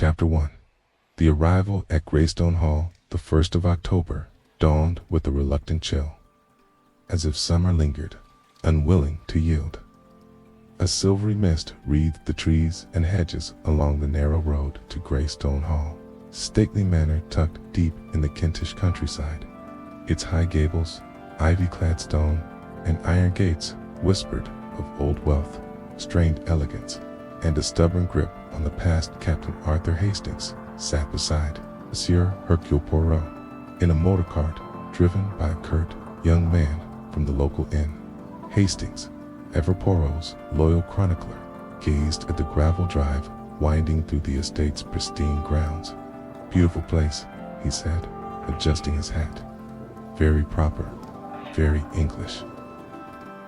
Chapter 1. The arrival at Greystone Hall, the 1st of October, dawned with a reluctant chill, as if summer lingered, unwilling to yield. A silvery mist wreathed the trees and hedges along the narrow road to Greystone Hall, stately manor tucked deep in the Kentish countryside. Its high gables, ivy-clad stone, and iron gates whispered of old wealth, strained elegance, and a stubborn grip on the past. Captain Arthur Hastings sat beside Monsieur Hercule Poirot in a motor cart driven by a curt young man from the local inn. Hastings, ever Poirot's loyal chronicler, gazed at the gravel drive winding through the estate's pristine grounds. "Beautiful place," he said, adjusting his hat. "Very proper, very English."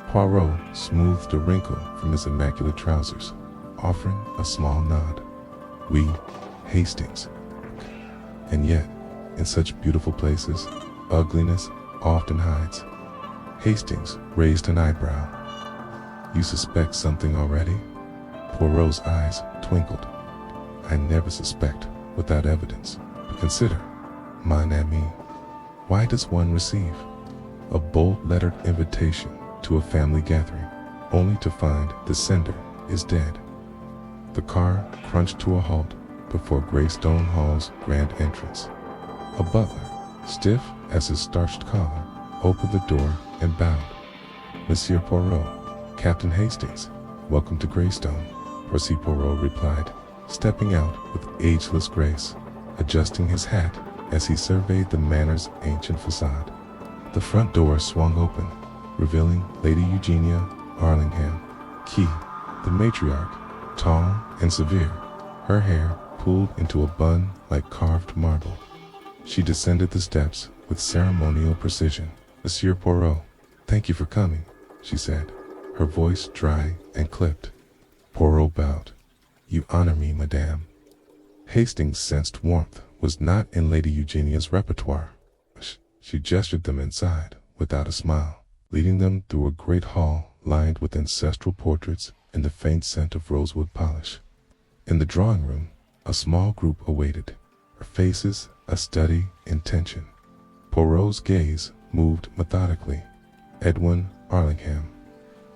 Poirot smoothed a wrinkle from his immaculate trousers, offering a small nod. "Oui, Hastings. And yet, in such beautiful places, ugliness often hides." Hastings raised an eyebrow. "You suspect something already?" Poirot's eyes twinkled. "I never suspect without evidence. But consider, mon ami, why does one receive a bold-lettered invitation to a family gathering, only to find the sender is dead?" The car crunched to a halt before Greystone Hall's grand entrance. A butler, stiff as his starched collar, opened the door and bowed. "Monsieur Poirot, Captain Hastings, welcome to Greystone," Percy Poirot replied, stepping out with ageless grace, adjusting his hat as he surveyed the manor's ancient facade. The front door swung open, revealing Lady Eugenia Arlingham, Key, the matriarch, tall and severe, her hair pulled into a bun like carved marble. She descended the steps with ceremonial precision. "Monsieur Poirot, thank you for coming," she said, her voice dry and clipped. Poirot bowed. "You honor me, madame." Hastings sensed warmth was not in Lady Eugenia's repertoire. She gestured them inside without a smile, leading them through a great hall lined with ancestral portraits and the faint scent of rosewood polish. In the drawing room, a small group awaited, their faces a study in tension. Poirot's gaze moved methodically. Edwin Arlingham,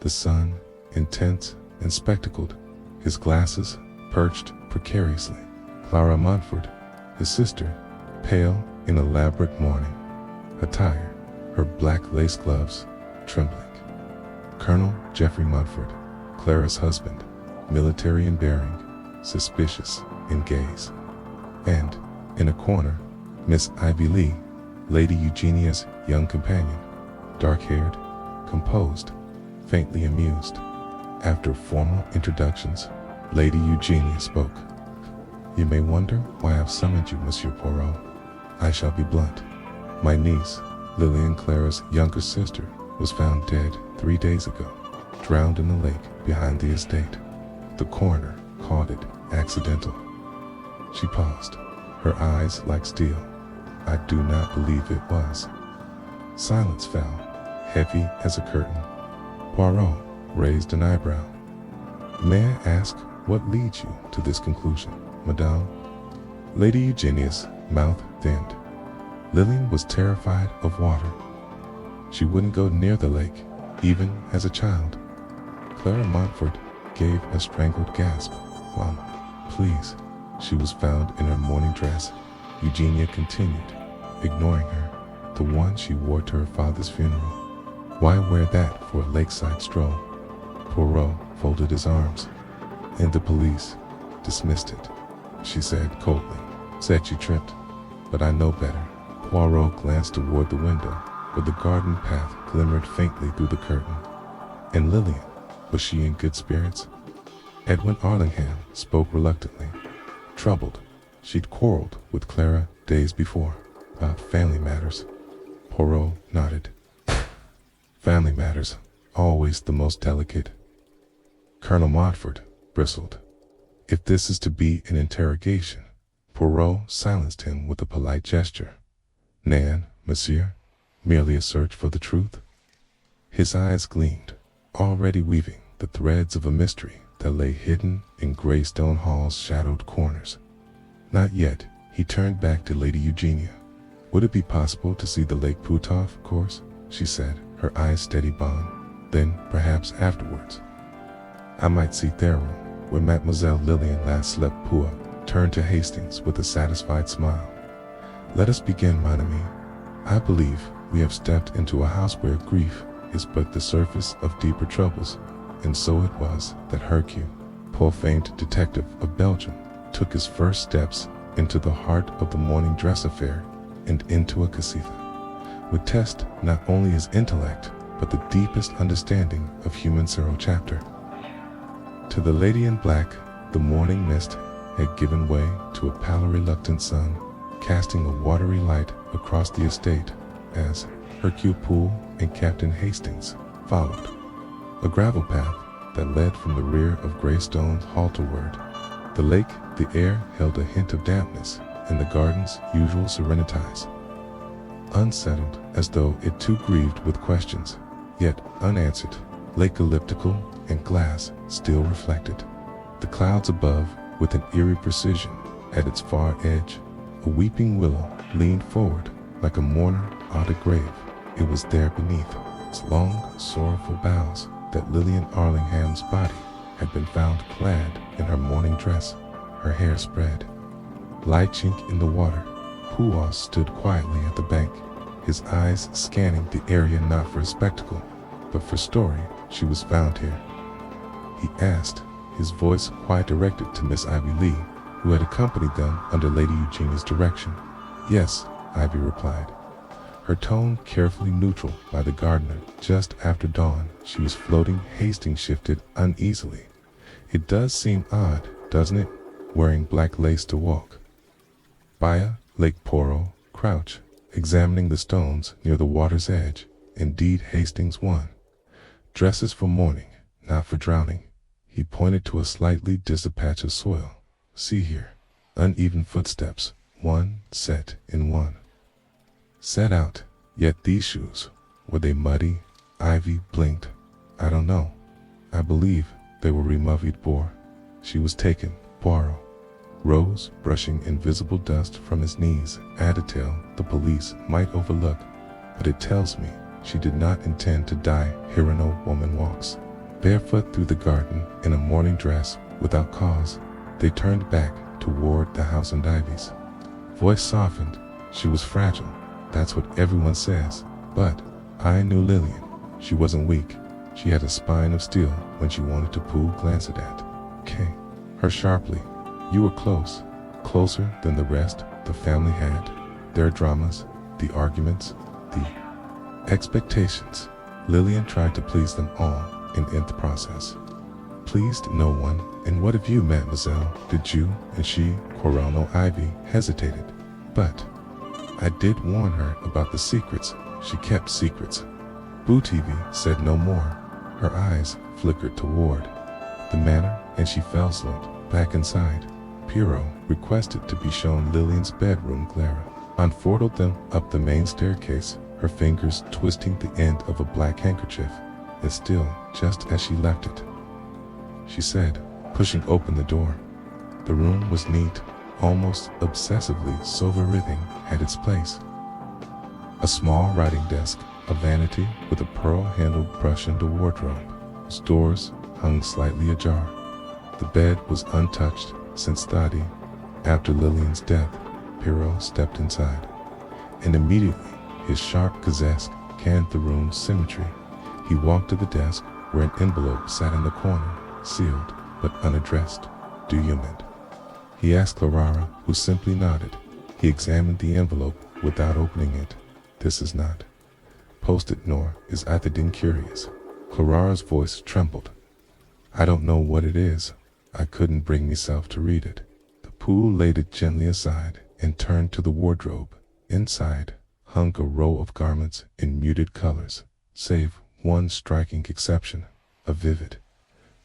the son, intense and spectacled, his glasses perched precariously. Clara Montfort, his sister, pale in elaborate mourning attire, her black lace gloves trembling. Colonel Geoffrey Montfort, Clara's husband, military in bearing, suspicious in gaze. And, in a corner, Miss Ivy Lee, Lady Eugenia's young companion, dark-haired, composed, faintly amused. After formal introductions, Lady Eugenia spoke. "You may wonder why I've summoned you, Monsieur Poirot. I shall be blunt. My niece, Lillian Clara's younger sister, was found dead 3 days ago, drowned in the lake behind the estate. The coroner called it accidental." She paused, her eyes like steel. "I do not believe it was." Silence fell, heavy as a curtain. Poirot raised an eyebrow. "May I ask what leads you to this conclusion, madame?" Lady Eugenia's mouth thinned. Lillian was terrified of water. She wouldn't go near the lake, even as a child. Clara Montfort gave a strangled gasp. "Mama, please." "She was found in her mourning dress," Eugenia continued, ignoring her, "the one she wore to her father's funeral. Why wear that for a lakeside stroll?" Poirot folded his arms. "And the police dismissed it," she said coldly. "Said she tripped, but I know better." Poirot glanced toward the window, where the garden path glimmered faintly through the curtain. "And Lillian, was she in good spirits?" Edwin Arlingham spoke reluctantly. "Troubled. She'd quarreled with Clara days before, about family matters." Poirot nodded. "Family matters, always the most delicate." Colonel Montfort bristled. If this is to be an interrogation, Poirot silenced him with a polite gesture. "Nan, monsieur, merely a search for the truth." His eyes gleamed, already weaving the threads of a mystery that lay hidden in Greystone Hall's shadowed corners. Not yet. He turned back to Lady Eugenia. Would it be possible to see the Lake Putov, of course? She said, her eyes steady bond. Then, perhaps afterwards. I might see Theron, where Mademoiselle Lillian last slept. Pua turned to Hastings with a satisfied smile. Let us begin, mon ami. I believe we have stepped into a house where grief is but the surface of deeper troubles, and so it was that Hercule, famed detective of Belgium, took his first steps into the heart of the morning dress affair and into a casita, would test not only his intellect, but the deepest understanding of human sorrow. Chapter. To the lady in black, the morning mist had given way to a pale reluctant sun, casting a watery light across the estate as Hercule Poirot and Captain Hastings followed. A gravel path that led from the rear of Greystone's Hall toward the lake. The air held a hint of dampness, and the garden's usual serenity unsettled, as though it too grieved with questions, yet unanswered. Lake elliptical and glass still reflected the clouds above with an eerie precision. At its far edge, a weeping willow leaned forward like a mourner at a grave. It was there beneath its long, sorrowful boughs that Lillian Arlingham's body had been found clad in her mourning dress, her hair spread. Light chink in the water. Poirot stood quietly at the bank, his eyes scanning the area not for a spectacle, but for story. She was found here, he asked, his voice quite directed to Miss Ivy Lee, who had accompanied them under Lady Eugenia's direction. Yes, Ivy replied, her tone carefully neutral. By the gardener. Just after dawn, she was floating. Hastings shifted uneasily. It does seem odd, doesn't it, wearing black lace to walk by Lake Poirot, crouch, examining the stones near the water's edge. Indeed, Hastings won. Dresses for mourning, not for drowning. He pointed to a slightly distant patch of soil. See here. Uneven footsteps, one set in one. Set out. Yet these shoes, were they muddy? Ivy blinked. I don't know. I believe they were removed. Bore. She was taken. Poirot rose, brushing invisible dust from his knees. A detail the police might overlook, but it tells me she did not intend to die. Here no woman walks barefoot through the garden in a morning dress without cause. They turned back toward the house, and Ivy's voice softened. She was fragile. That's what everyone says. But I knew Lillian. She wasn't weak. She had a spine of steel when she wanted to. Pooh glanced at Kay, her sharply. You were close. Closer than the rest the family had. Their dramas, the arguments, the expectations. Lillian tried to please them all in the process. Pleased no one. And what of you, mademoiselle? Did you and she quarrel? No. Ivy hesitated. But I did warn her about the secrets. She kept secrets. Boo TV said no more. Her eyes flickered toward the manor, and she fell slumped back inside. Poirot requested to be shown Lillian's bedroom. Clara unfolded them up the main staircase, her fingers twisting the end of a black handkerchief. And still, just as she left it, she said, pushing open the door. The room was neat, almost obsessively so. Everything had its place. A small writing desk, a vanity with a pearl-handled brush, and a wardrobe whose doors hung slightly ajar. The bed was untouched since study. After Lillian's death, Poirot stepped inside, and immediately his sharp gaze scanned the room's symmetry. He walked to the desk where an envelope sat in the corner, sealed but unaddressed. Do you mean? He asked Clara, who simply nodded. He examined the envelope without opening it. This is not posted, nor is Agatha curious. Clara's voice trembled. I don't know what it is. I couldn't bring myself to read it. The Pooh laid it gently aside and turned to the wardrobe. Inside hung a row of garments in muted colors, save one striking exception, a vivid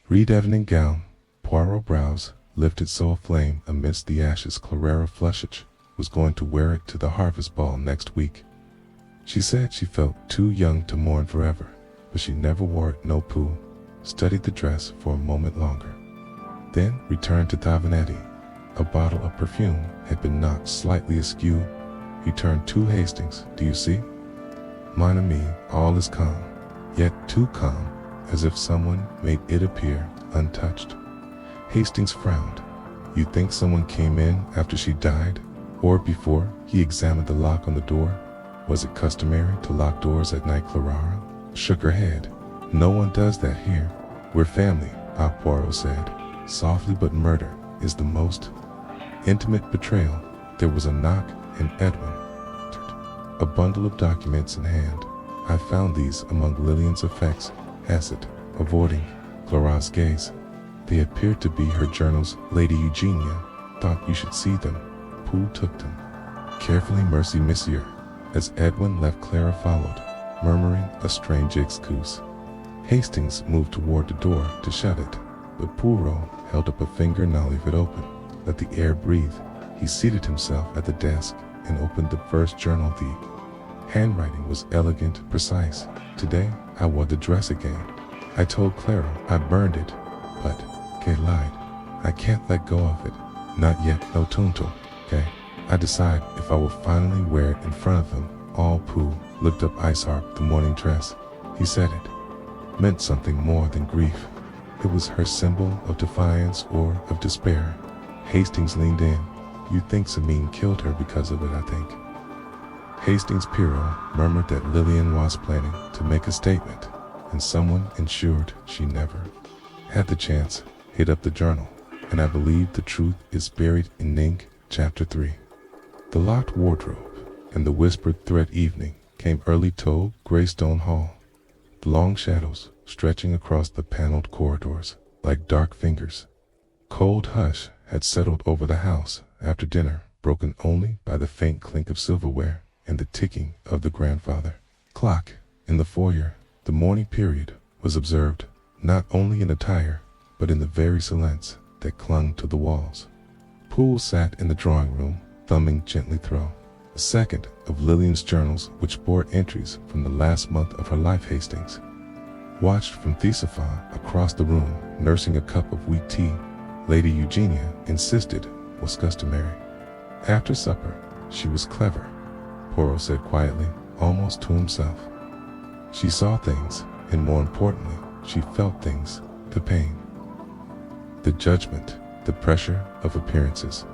red evening gown. Poirot's brows lifted so aflame amidst the ashes. Clara Flushich was going to wear it to the harvest ball next week. She said she felt too young to mourn forever, but she never wore it. No. Pooh studied the dress for a moment longer, then returned to Tavernetti. A bottle of perfume had been knocked slightly askew. He turned to Hastings. "Do you see? Mon ami, all is calm, yet too calm, as if someone made it appear untouched." Hastings frowned. "You think someone came in after she died, or before?" He examined the lock on the door. "Was it customary to lock doors at night?" Clara shook her head. "No one does that here. We're family," Poirot said softly, "but murder is the most intimate betrayal." There was a knock, and Edwin entered, a bundle of documents in hand. "I found these among Lillian's effects," Hassett, avoiding Clara's gaze. "They appeared to be her journals. Lady Eugenia thought you should see them." Poole took them carefully. "Merci, monsieur." As Edwin left, Clara followed, murmuring a strange excuse. Hastings moved toward the door to shut it, but Poirot held up a finger. "Now leave it open. Let the air breathe." He seated himself at the desk and opened the first journal. The handwriting was elegant, precise. "Today, I wore the dress again. I told Clara I burned it, but Kay lied. I can't let go of it. Not yet, no tunto, Kay. I decide if I will finally wear it in front of them all." Pooh looked up. "Ice Harp, the morning dress," he said. It meant something more than grief. It was her symbol of defiance or of despair. Hastings leaned in. "You think Samine killed her because of it, I think." Hastings Poirot murmured that Lillian was planning to make a statement, and someone ensured she never had the chance. Hit up the journal, and I believe the truth is buried in ink. Chapter 3. The locked wardrobe and the whispered threat. Evening came early to Greystone Hall, the long shadows stretching across the paneled corridors like dark fingers. Cold hush had settled over the house after dinner, broken only by the faint clink of silverware and the ticking of the grandfather clock. In the foyer, the morning period was observed, not only in attire, but in the very silence that clung to the walls. Poole sat in the drawing room, thumbing gently through a second of Lillian's journals, which bore entries from the last month of her life. Hastings watched from Theosophon across the room, nursing a cup of weak tea. Lady Eugenia insisted was customary. After supper, she was clever, Poirot said quietly, almost to himself. She saw things, and more importantly, she felt things, the pain, the judgment, the pressure of appearances.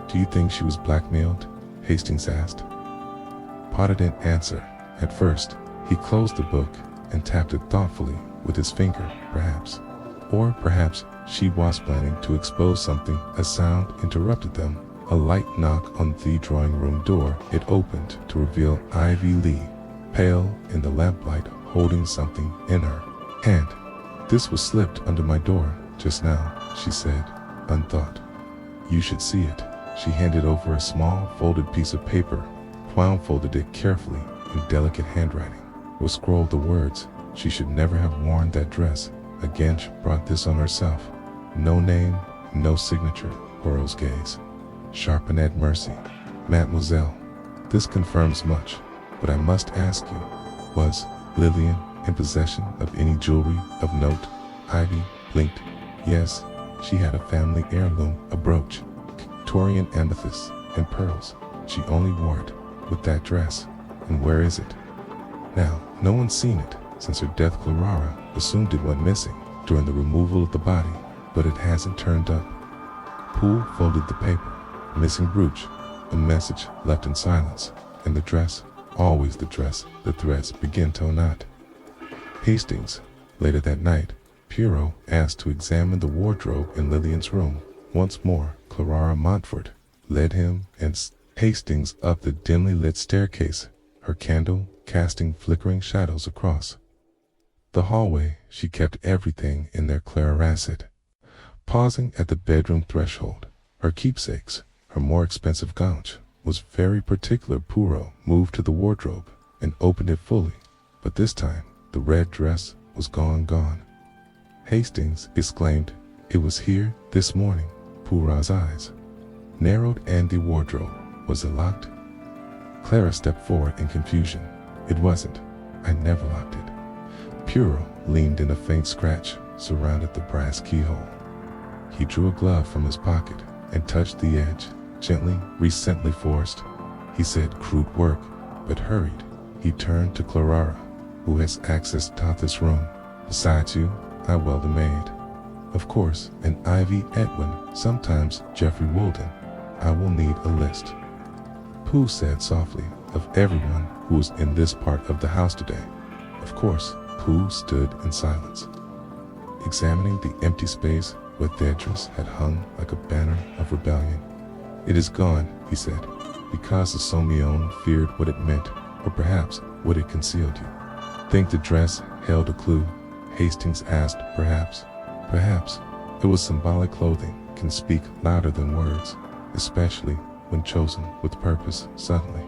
"Do you think she was blackmailed?" Hastings asked. Potter didn't answer. At first, he closed the book and tapped it thoughtfully with his finger. Perhaps. Or perhaps she was planning to expose something. A sound interrupted them. A light knock on the drawing room door. It opened to reveal Ivy Lee, pale in the lamplight, holding something in her hand. "This was slipped under my door just now," she said, unthought. "You should see it." She handed over a small folded piece of paper. Poirot folded it carefully in delicate handwriting. It was scrawled the words, "She should never have worn that dress." Again she brought this on herself. No name, no signature. Poirot's gaze sharpened at Mercy. "Mademoiselle, this confirms much, but I must ask you, was Lillian in possession of any jewelry of note?" Ivy blinked. "Yes, she had a family heirloom, a brooch, Victorian amethyst and pearls. She only wore it with that dress." "And where is it now?" "No one's seen it since her death. Clara assumed it went missing during the removal of the body, but it hasn't turned up." Poole folded the paper. "Missing brooch, a message left in silence, and the dress, always the dress, the threads begin to knot." Hastings, later that night, Poirot asked to examine the wardrobe in Lillian's room. Once more, Clara Montfort led him and Hastings up the dimly lit staircase, her candle casting flickering shadows across the hallway. She kept everything in their clairacid. Pausing at the bedroom threshold, her keepsakes, her more expensive gown, was very particular. Poirot moved to the wardrobe and opened it fully, but this time the red dress was gone. Hastings exclaimed, "It was here this morning." Poirot's eyes narrowed. "And the wardrobe, was it locked?" Clara stepped forward in confusion. "It wasn't. I never locked it." Poirot leaned in. A faint scratch surrounded the brass keyhole. He drew a glove from his pocket and touched the edge, gently, recently forced. He said, "Crude work," but hurried. He turned to Clara, "Who has access to this room? Besides you, I well the maid. Of course, an Ivy Edwin, sometimes Geoffrey Woolden. I will need a list." Pooh said softly, "Of everyone who was in this part of the house today." Of course, Pooh stood in silence, examining the empty space where Theodrus had hung like a banner of rebellion. "It is gone," he said, "because the Sommelion feared what it meant, or perhaps what it concealed you." "Think the dress held a clue?" Hastings asked. Perhaps. It was symbolic clothing, can speak louder than words, especially when chosen with purpose. Suddenly,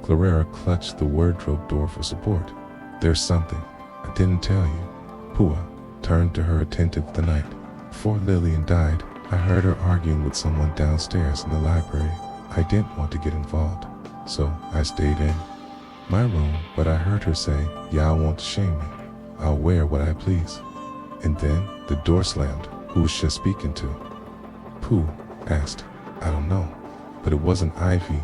Clara clutched the wardrobe door for support. "There's something I didn't tell you." Pooh turned to her attentive. "The night before Lillian died, I heard her arguing with someone downstairs in the library. I didn't want to get involved, so I stayed in my room, but I heard her say, 'Y'all won't shame me. I'll wear what I please.' And then the door slammed." "Who was she speaking to?" Pooh asked. "I don't know, but it wasn't Ivy.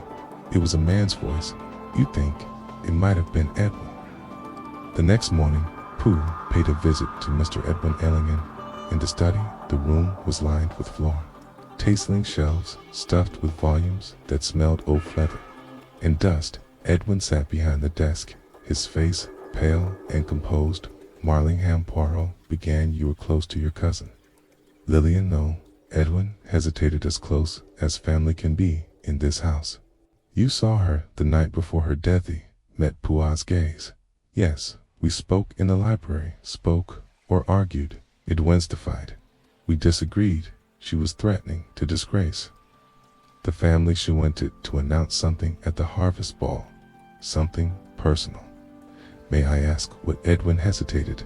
It was a man's voice. You think it might have been Edwin." The next morning, Pooh paid a visit to Mr. Edwin Ellingham. In the study, the room was lined with floor, tasseling shelves stuffed with volumes that smelled old leather and dust. Edwin sat behind the desk, his face pale and composed. "Marlingham Poirot began, you were close to your cousin." "Lillian, no." Edwin hesitated. "As close as family can be in this house." "You saw her the night before her death?" He met Pooh's gaze. "Yes, we spoke in the library." "Spoke or argued?" Edwin testified. "We disagreed. She was threatening to disgrace the family. She wanted to announce something at the harvest ball, something personal." "May I ask what?" Edwin hesitated,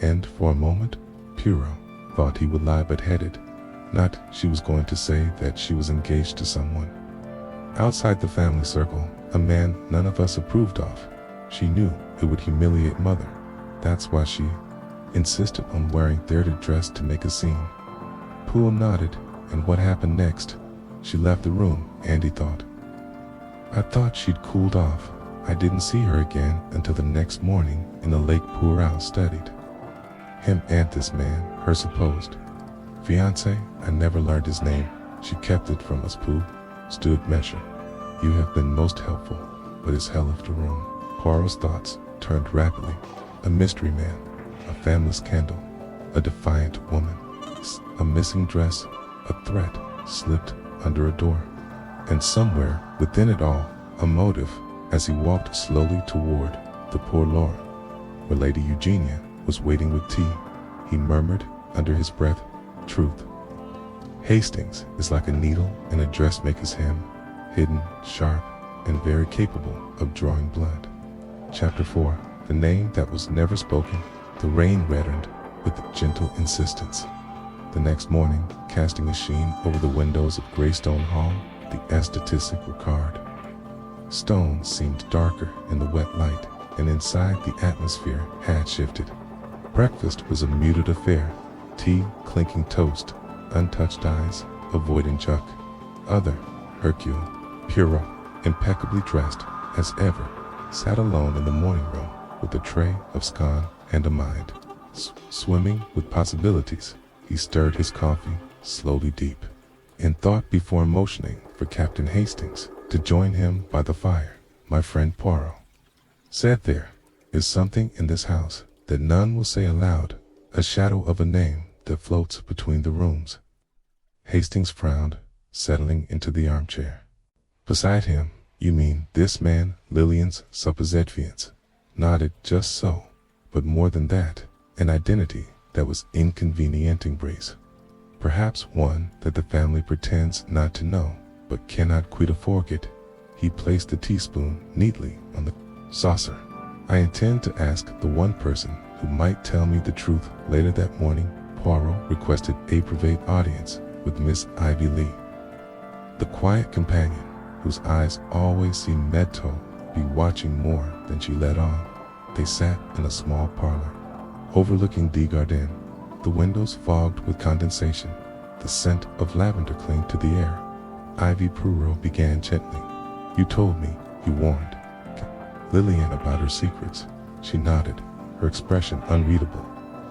and for a moment, Poirot thought he would lie, but headed. Not she was going to say that she was engaged to someone outside the family circle, a man none of us approved of. She knew it would humiliate Mother. That's why she insisted on wearing theater dress to make a scene. Pooh nodded. "And what happened next?" "She left the room," Andy thought. "I thought she'd cooled off. I didn't see her again until the next morning in the lake." Poirot studied him. "And this man, her supposed fiancé, I never learned his name." "She kept it from us." Pooh stood measure. "You have been most helpful, but it's hell of the room." Poirot's thoughts turned rapidly. A mystery man, a family scandal, a defiant woman, a missing dress, a threat slipped under a door, and somewhere within it all, a motive. As he walked slowly toward the parlour, where Lady Eugenia was waiting with tea, he murmured under his breath, "Truth. Hastings is like a needle in a dressmaker's hem, hidden, sharp, and very capable of drawing blood." Chapter 4. The name that was never spoken. The rain reddened with gentle insistence. The next morning, casting a sheen over the windows of Greystone Hall, the aesthetic Ricard. Stone seemed darker in the wet light, and inside the atmosphere had shifted. Breakfast was a muted affair. Tea, clinking toast, untouched eyes, avoiding Chuck. Other, Hercule Poirot, impeccably dressed as ever, sat alone in the morning room with a tray of scone and a mind swimming with possibilities. He stirred his coffee, slowly deep in thought, before motioning for Captain Hastings to join him by the fire. "My friend Poirot said there is something in this house that none will say aloud, a shadow of a name that floats between the rooms." Hastings frowned, settling into the armchair beside him. "You mean this man, Lillian's supposed fiancé?" Nodded. "Just so, but more than that, an identity that was inconvenieting Breeze. Perhaps one that the family pretends not to know, but cannot quite forget." He placed the teaspoon neatly on the saucer. "I intend to ask the one person who might tell me the truth." Later that morning, Poirot requested a private audience with Miss Ivy Lee, the quiet companion whose eyes always seemed meant to be watching more than she let on. They sat in a small parlor overlooking the garden, the windows fogged with condensation, The scent of lavender clinged to the air. Ivy Poirot began gently. You told me, you warned Lillian about her secrets. She nodded, her expression unreadable.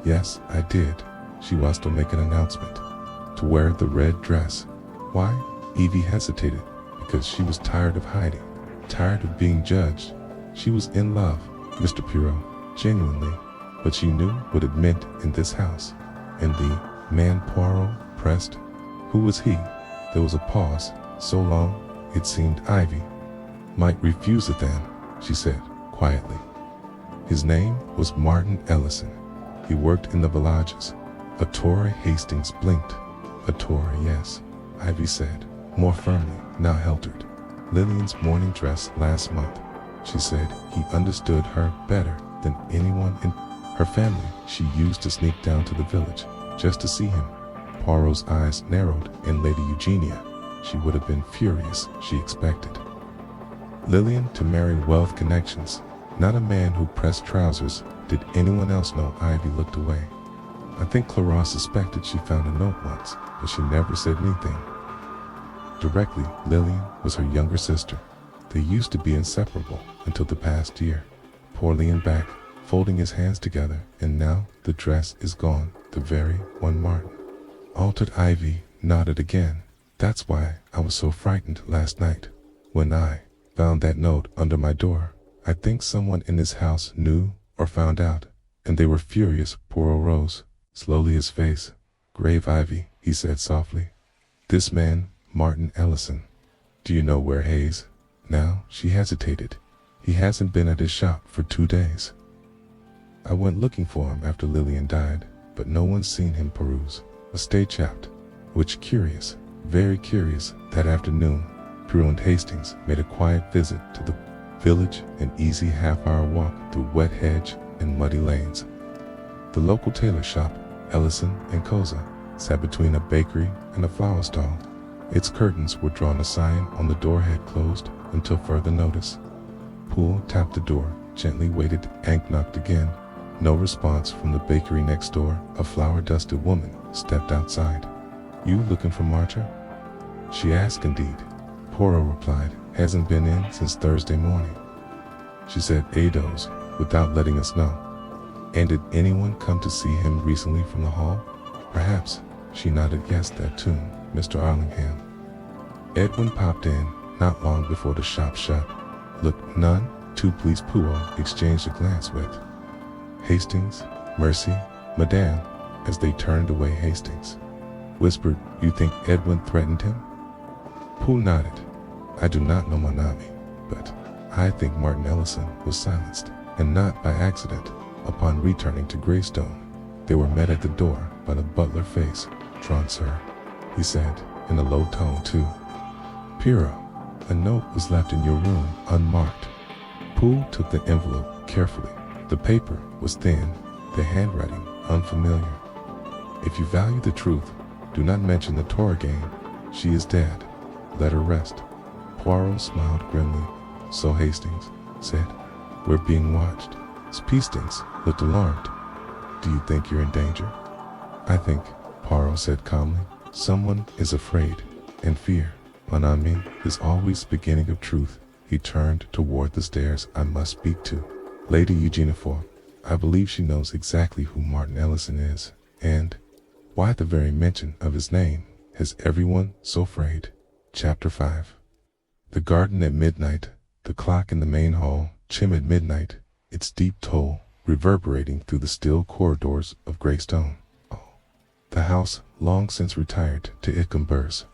Yes, I did. She was to make an announcement. To wear the red dress. Why? Evie hesitated, because she was tired of hiding, tired of being judged. She was in love, Mr. Poirot, genuinely, but she knew what it meant in this house. And the man Poirot pressed. Who was he? There was a pause, so long, it seemed Ivy might refuse it then, she said, quietly. His name was Martin Ellison. He worked in the villages. Attire Hastings blinked. Attire, yes, Ivy said, more firmly, now heltered. Lillian's mourning dress last month. She said he understood her better than anyone in her family. She used to sneak down to the village just to see him. Poirot's eyes narrowed, and Lady Eugenia, she would have been furious, she expected. Lillian to marry wealth connections, not a man who pressed trousers. Did anyone else know Ivy looked away? I think Clara suspected she found a note once, but she never said anything. Directly, Lillian was her younger sister. They used to be inseparable until the past year. Poor leaned back, folding his hands together, and now the dress is gone, the very one Martin. Altered Ivy nodded again. That's why I was so frightened last night. When I found that note under my door, I think someone in this house knew or found out, and they were furious. Poirot rose, slowly his face. Grave Ivy, he said softly. This man, Martin Ellison. Do you know where Hayes? Now, she hesitated. He hasn't been at his shop for 2 days. I went looking for him after Lillian died, but no one's seen him peruse. A stay chapped. Which curious, very curious, that afternoon, Poirot and Hastings made a quiet visit to the village, an easy half-hour walk through wet hedge and muddy lanes. The local tailor shop, Ellison and Koza, sat between a bakery and a flower stall. Its curtains were drawn, a sign on the door had closed until further notice. Poole tapped the door, gently waited, and knocked again. No response from the bakery next door. A flour-dusted woman stepped outside. You looking for Marcher? She asked. Indeed, Poirot replied. Hasn't been in since Thursday morning. She said Ados, without letting us know. And did anyone come to see him recently from the hall? Perhaps. She nodded. Yes, that too, Mr. Arlingham. Edwin popped in not long before the shop shut. Look, none. 2 police. Poirot exchanged a glance with Hastings. Mercy, Madame, as they turned away. Hastings whispered, You think Edwin threatened him? Poole nodded. I do not know Manami, but I think Martin Ellison was silenced, and not by accident. Upon returning to Greystone, they were met at the door by the butler. Face drawn, sir, he said, in a low tone. To Poirot, a note was left in your room unmarked. Poole took the envelope carefully. The paper was thin, the handwriting unfamiliar. If you value the truth, do not mention the Torah game. She is dead. Let her rest. Poirot smiled grimly. So Hastings said, We're being watched. Hastings looked alarmed. Do you think you're in danger? I think, Poirot said calmly, someone is afraid, and fear, mon ami, is always the beginning of truth. He turned toward the stairs. I must speak to Lady Eugenia for. I believe she knows exactly who Martin Ellison is, and why the very mention of his name has everyone so afraid. Chapter 5. The garden at midnight. The clock in the main hall chimed at midnight, its deep toll reverberating through the still corridors of Greystone. The house, long since retired to Icambers,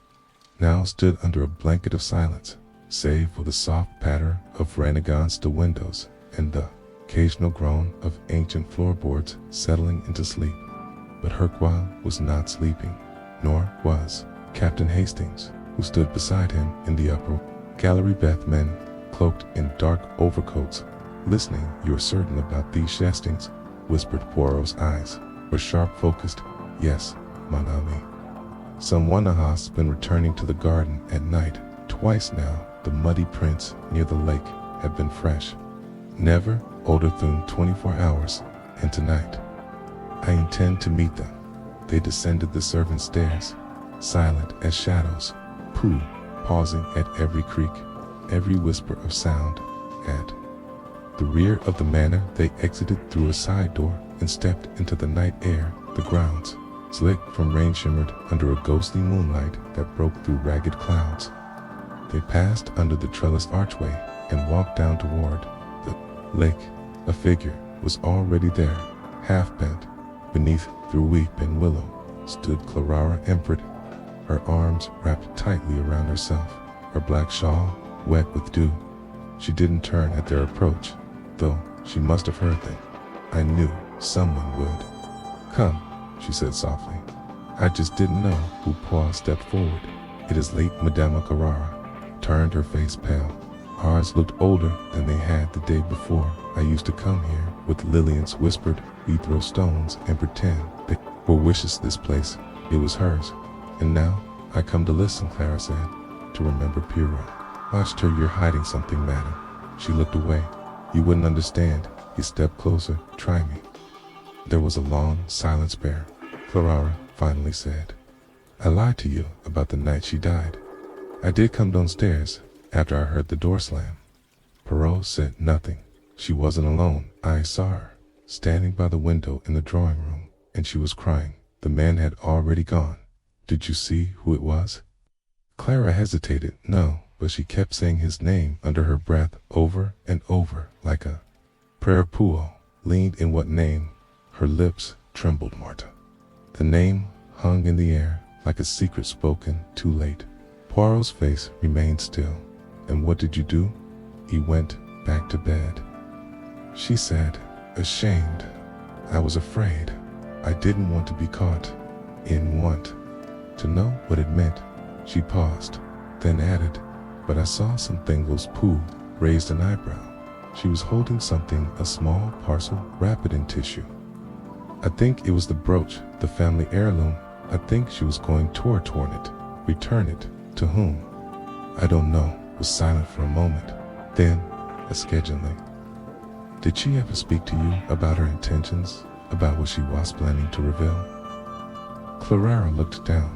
now stood under a blanket of silence, save for the soft patter of renegades to windows and the occasional groan of ancient floorboards settling into sleep. But Hercule was not sleeping, nor was Captain Hastings, who stood beside him in the upper gallery. Both men, cloaked in dark overcoats, listening. You're certain about these Hastings? Whispered. Poirot's eyes were sharp focused. Yes, mon ami. Someone has been returning to the garden at night. Twice now. The muddy prints near the lake have been fresh, never older than 24 hours, and tonight I intend to meet them. They descended the servants' stairs. silent as shadows, Pooh pausing at every creak, every whisper of sound. At the rear of the manor, they exited through a side door and stepped into the night air. The grounds, slick from rain, shimmered under a ghostly moonlight that broke through ragged clouds. They passed under the trellised archway and walked down toward the lake. A figure was already there, half bent. Beneath, through weeping willow, stood Clara Emprit, her arms wrapped tightly around herself, her black shawl wet with dew. She didn't turn at their approach, though she must have heard them. I knew someone would. "Come," she said softly. "I just didn't know." Poirot stepped forward. "It is late." Madame Carrara turned, her face pale. Ours looked older than they had the day before. "I used to come here with Lillian's," whispered. "We throw stones and pretend they were wishes. This place, it was hers. And now I come to listen," Clara said, "to remember Poirot." "Watched her. You're hiding something, madam." She looked away. "You wouldn't understand." He stepped closer. "Try me." There was a long silence there. Clara finally said, "I lied to you about the night she died. I did come downstairs after I heard the door slam." Poirot said nothing. She wasn't alone. I saw her, standing by the window in the drawing room, and she was crying. The man had already gone. "Did you see who it was?" Clara hesitated. "No," but she kept saying his name under her breath over and over like a prayer. Poirot leaned in. "What name?" Her lips trembled. "Martha." The name hung in the air like a secret spoken too late. Poirot's face remained still. "And what did you do?" "He went back to bed," she said, ashamed. "I was afraid. I didn't want to be caught. In want to know what it meant." She paused, then added, "But I saw some thingles." Pooh raised an eyebrow. She was holding something, a small parcel wrapped in tissue. "I think it was the brooch, the family heirloom. I think she was going to return it." "Return it? To whom?" "I don't know." Was silent for a moment. Then, schedulingly, "Did she ever speak to you about her intentions, about what she was planning to reveal?" Clara looked down.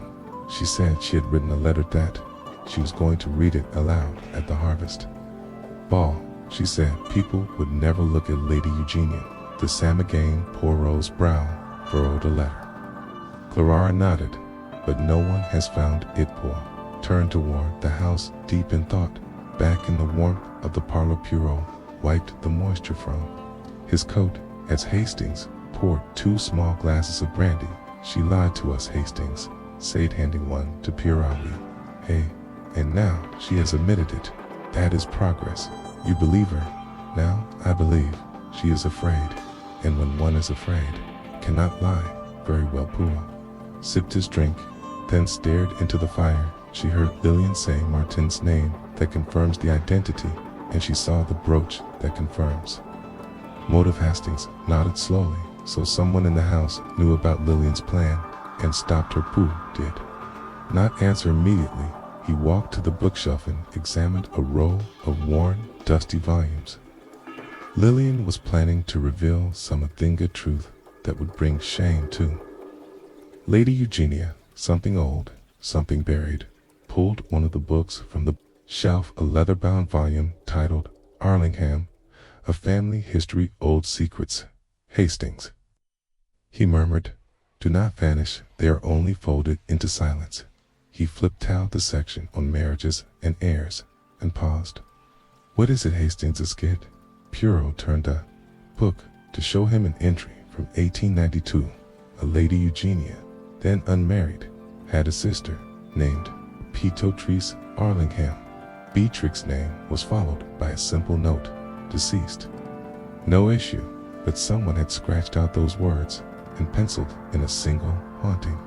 She said she had written a letter that she was going to read it aloud at the harvest ball. She said people would never look at Lady Eugenia. The same again. Poirot's brow furrowed. "A letter." Clara nodded. "But no one has found it." Poirot turned toward the house, deep in thought. Back in the warmth of the parlor, Poirot wiped the moisture from his coat as Hastings poured 2 small glasses of brandy. "She lied to us," Hastings said, handing one to Poirot. "Hey, and now she has admitted it. That is progress. You believe her?" "Now I believe she is afraid, and when one is afraid, cannot lie." "Very well." Poirot sipped his drink, then stared into the fire. She heard Lillian saying Martin's name that confirms the identity, and she saw the brooch that confirms motive. Hastings nodded slowly. "So someone in the house knew about Lillian's plan and stopped her." Pooh did not answer immediately. He walked to the bookshelf and examined a row of worn, dusty volumes. Lillian was planning to reveal some Athinga truth that would bring shame to Lady Eugenia. Something old, something buried. Pulled one of the books from the shelf, a leather-bound volume titled Arlingham, A Family History, Old Secrets. "Hastings," he murmured, "do not vanish. They are only folded into silence." He flipped out the section on marriages and heirs and paused. "What is it?" Hastings asked. Poirot turned a book to show him an entry from 1892. A Lady Eugenia, then unmarried, had a sister named Beatrice Arlingham. Beatrix's name was followed by a simple note, "Deceased." No issue, but someone had scratched out those words and penciled in a single haunting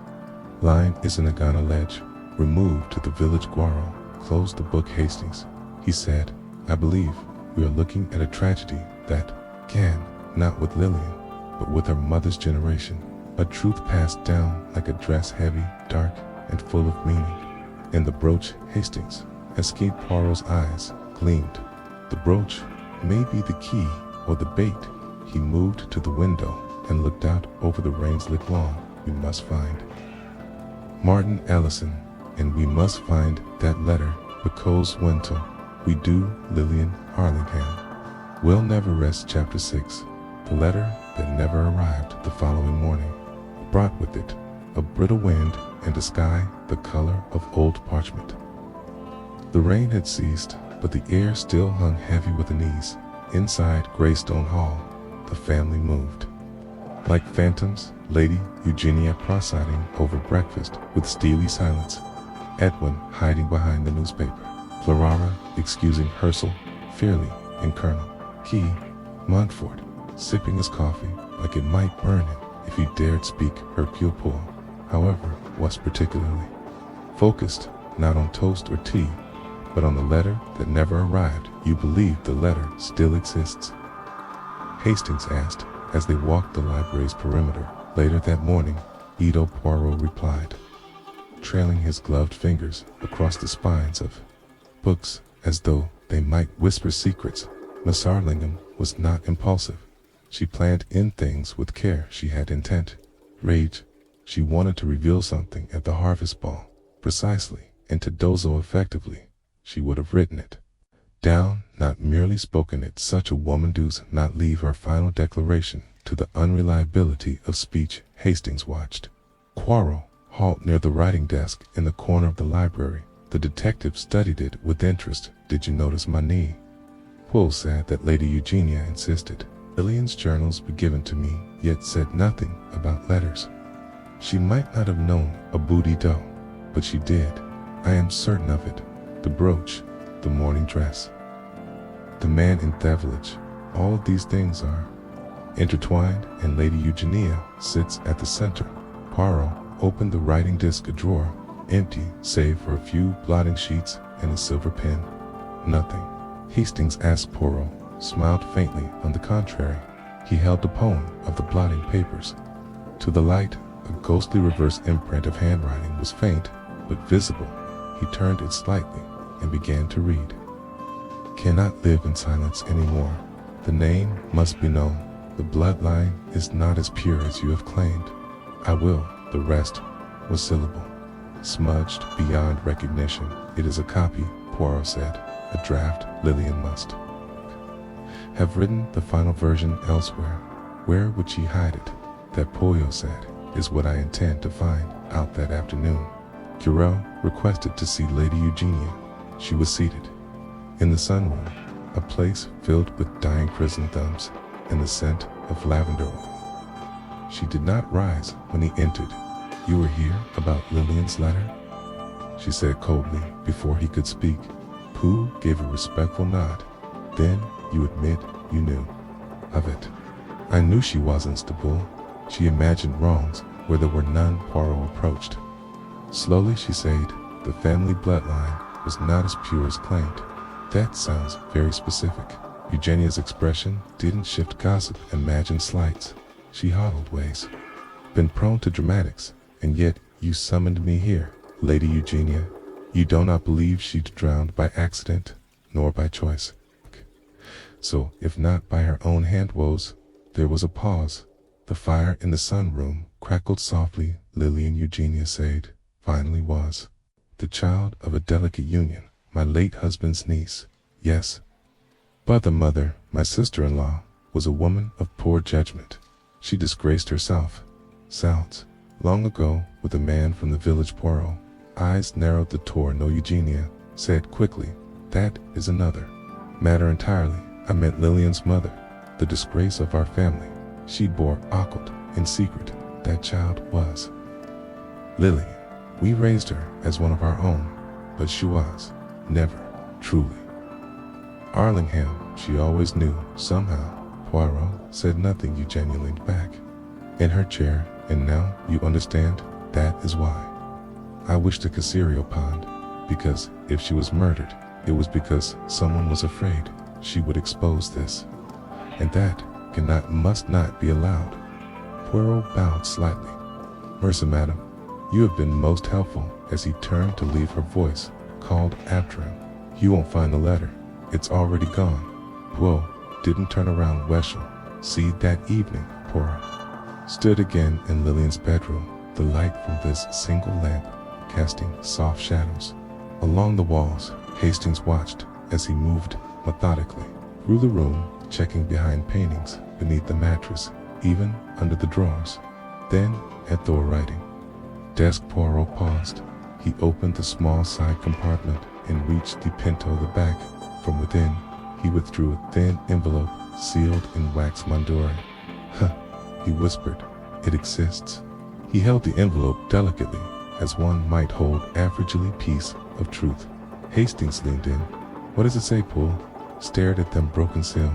line. "Isanagana ledge, removed to the village Guaro." Closed the book. Hastings, he said, "I believe we are looking at a tragedy that can, not with Lillian, but with her mother's generation. A truth passed down like a dress, heavy, dark, and full of meaning." "And the brooch?" Hastings, escaped. Poirot's eyes gleamed. "The brooch may be the key or the bait." He moved to the window and looked out over the rain-slick lawn. "We must find Martin Ellison, and we must find that letter, because when till we do, Lillian Arlingham. Will Never Rest, Chapter 6. The letter that never arrived the following morning brought with it a brittle wind and a sky the color of old parchment. The rain had ceased, but the air still hung heavy with unease. Inside Greystone Hall, the family moved. Like phantoms, Lady Eugenia presiding over breakfast with steely silence, Edwin hiding behind the newspaper, Clara excusing Hercule, Fairley, and Colonel Key Montfort sipping his coffee like it might burn him if he dared speak. Hercule Poirot, however, was particularly focused not on toast or tea, but on the letter that never arrived. You believe the letter still exists? Hastings asked as they walked the library's perimeter. Later that morning, Hercule Poirot replied, trailing his gloved fingers across the spines of books as though they might whisper secrets. Miss Arlingham was not impulsive. She planned in things with care. She had intent, rage. She wanted to reveal something at the harvest ball, precisely, and to do so effectively. She would have written it down, not merely spoken it. Such a woman does not leave her final declaration to the unreliability of speech. Hastings watched Poirot halt near the writing desk in the corner of the library. The detective studied it with interest. Did you notice my knee? Poirot said that Lady Eugenia insisted. Lillian's journals were given to me, yet said nothing about letters. She might not have known a booty dough, but she did. I am certain of it. The brooch, the morning dress, the man in the village, all of these things are intertwined, and Lady Eugenia sits at the center. Poirot opened the writing desk drawer, empty save for a few blotting sheets and a silver pen. Nothing. Hastings asked. Poirot smiled faintly. On the contrary, he held the poem of the blotting papers. To the light, a ghostly reverse imprint of handwriting was faint, but visible. He turned it slightly and began to read. Cannot live in silence anymore. The name must be known. The bloodline is not as pure as you have claimed. I will. The rest was syllable, smudged beyond recognition. It is a copy, Poirot said. A draft. Lillian must have written the final version elsewhere. Where would she hide it? That, Poirot said, is what I intend to find out that afternoon. Poirot requested to see Lady Eugenia. She was seated in the sunroom, a place filled with dying chrysanthemums and the scent of lavender oil. She did not rise when he entered. You were here about Lillian's letter? She said coldly before he could speak. Pooh gave a respectful nod. Then you admit you knew of it. I knew she wasn't stable. She imagined wrongs where there were none. Poirot approached. Slowly she said, the family bloodline was not as pure as claimed. That sounds very specific. Eugenia's expression didn't shift. Gossip, imagine slights. She huddled ways. Been prone to dramatics, and yet you summoned me here. Lady Eugenia, you do not believe she drowned by accident, nor by choice. So, if not by her own hand woes, there was a pause. The fire in the sunroom crackled softly. Lillian, Eugenia said, finally was the child of a delicate union, my late husband's niece. Yes, but the mother, my sister-in-law, was a woman of poor judgment. She disgraced herself. Sounds. Long ago, with a man from the village. Poirot eyes narrowed. The tour. No, Eugenia said quickly. That is another matter entirely. I meant Lillian's mother, the disgrace of our family. She bore occult in secret. That child was Lillian. We raised her as one of our own, but she was never truly Arlingham. She always knew, somehow. Poirot said nothing. Eugenia leaned back in her chair. And now you understand? That is why I wished to Caserio Pond, because if she was murdered, it was because someone was afraid she would expose this, and that must not be allowed. Poirot bowed slightly. Mercy, madam, you have been most helpful. As he turned to leave, her voice called after him. You won't find the letter. It's already gone. Poirot didn't turn around. Weshel, see, that evening, Poirot stood again in Lillian's bedroom. The light from this single lamp casting soft shadows. Along the walls, Hastings watched as he moved methodically through the room, checking behind paintings, beneath the mattress, even under the drawers. Then, at the writing desk, Poirot paused. He opened the small side compartment and reached the pinto the back. From within, he withdrew a thin envelope sealed in wax mandore. "Huh," he whispered, "it exists." He held the envelope delicately, as one might hold a fragile piece of truth. Hastings leaned in. "What does it say, Poole?" Stared at the broken seal.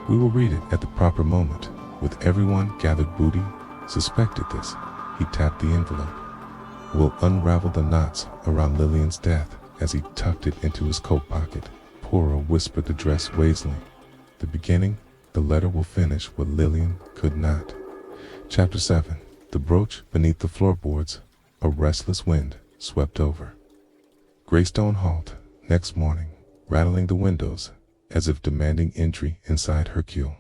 "We will read it at the proper moment." With everyone gathered, Booty suspected this. He tapped the envelope. "We'll unravel the knots around Lillian's death," as he tucked it into his coat pocket. Poirot whispered the dress Weasley. "The beginning, the letter will finish what Lillian could not." Chapter 7. The brooch beneath the floorboards. A restless wind swept over Greystone Hall next morning, rattling the windows as if demanding entry inside Hercule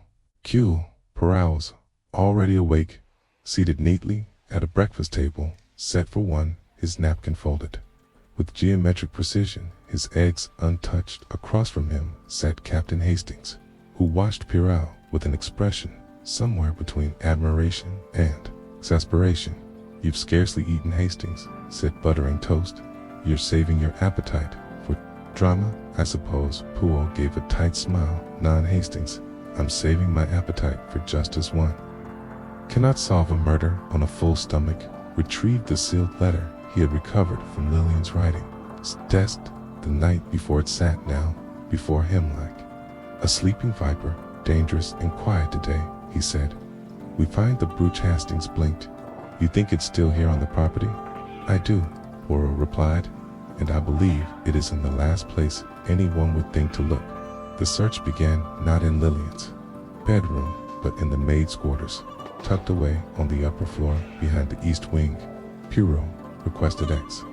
Poirot was already awake, seated neatly at a breakfast table set for one, his napkin folded with geometric precision, his eggs untouched. Across from him sat Captain Hastings, who watched Poirot with an expression somewhere between admiration and exasperation. "You've scarcely eaten, Hastings," said Buttering Toast. "You're saving your appetite for drama, I suppose." Poole gave a tight smile. "Non, Hastings, I'm saving my appetite for justice. One cannot solve a murder on a full stomach." Retrieved the sealed letter he had recovered from Lillian's writing desk the night before. It sat now before him like a sleeping viper, dangerous and quiet today, he said. "We find the brooch." Hastings blinked. "You think it's still here on the property?" "I do," Poirot replied, "and I believe it is in the last place anyone would think to look." The search began not in Lillian's bedroom, but in the maid's quarters, tucked away on the upper floor behind the east wing. Poirot requested X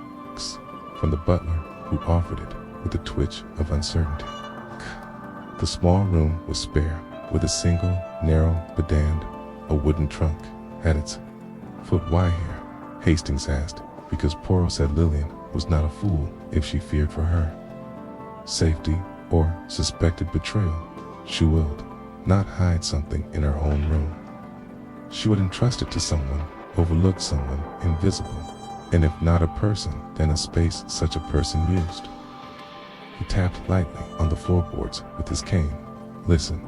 from the butler, who offered it with a twitch of uncertainty. The small room was spare, with a single narrow bedand. A wooden trunk at its foot. "Why here?" Hastings asked. "Because Poirot said Lillian was not a fool if she feared for her safety or suspected betrayal. She would not hide something in her own room. She would entrust it to someone, overlook someone invisible, and if not a person, then a space such a person used." He tapped lightly on the floorboards with his cane. "Listen."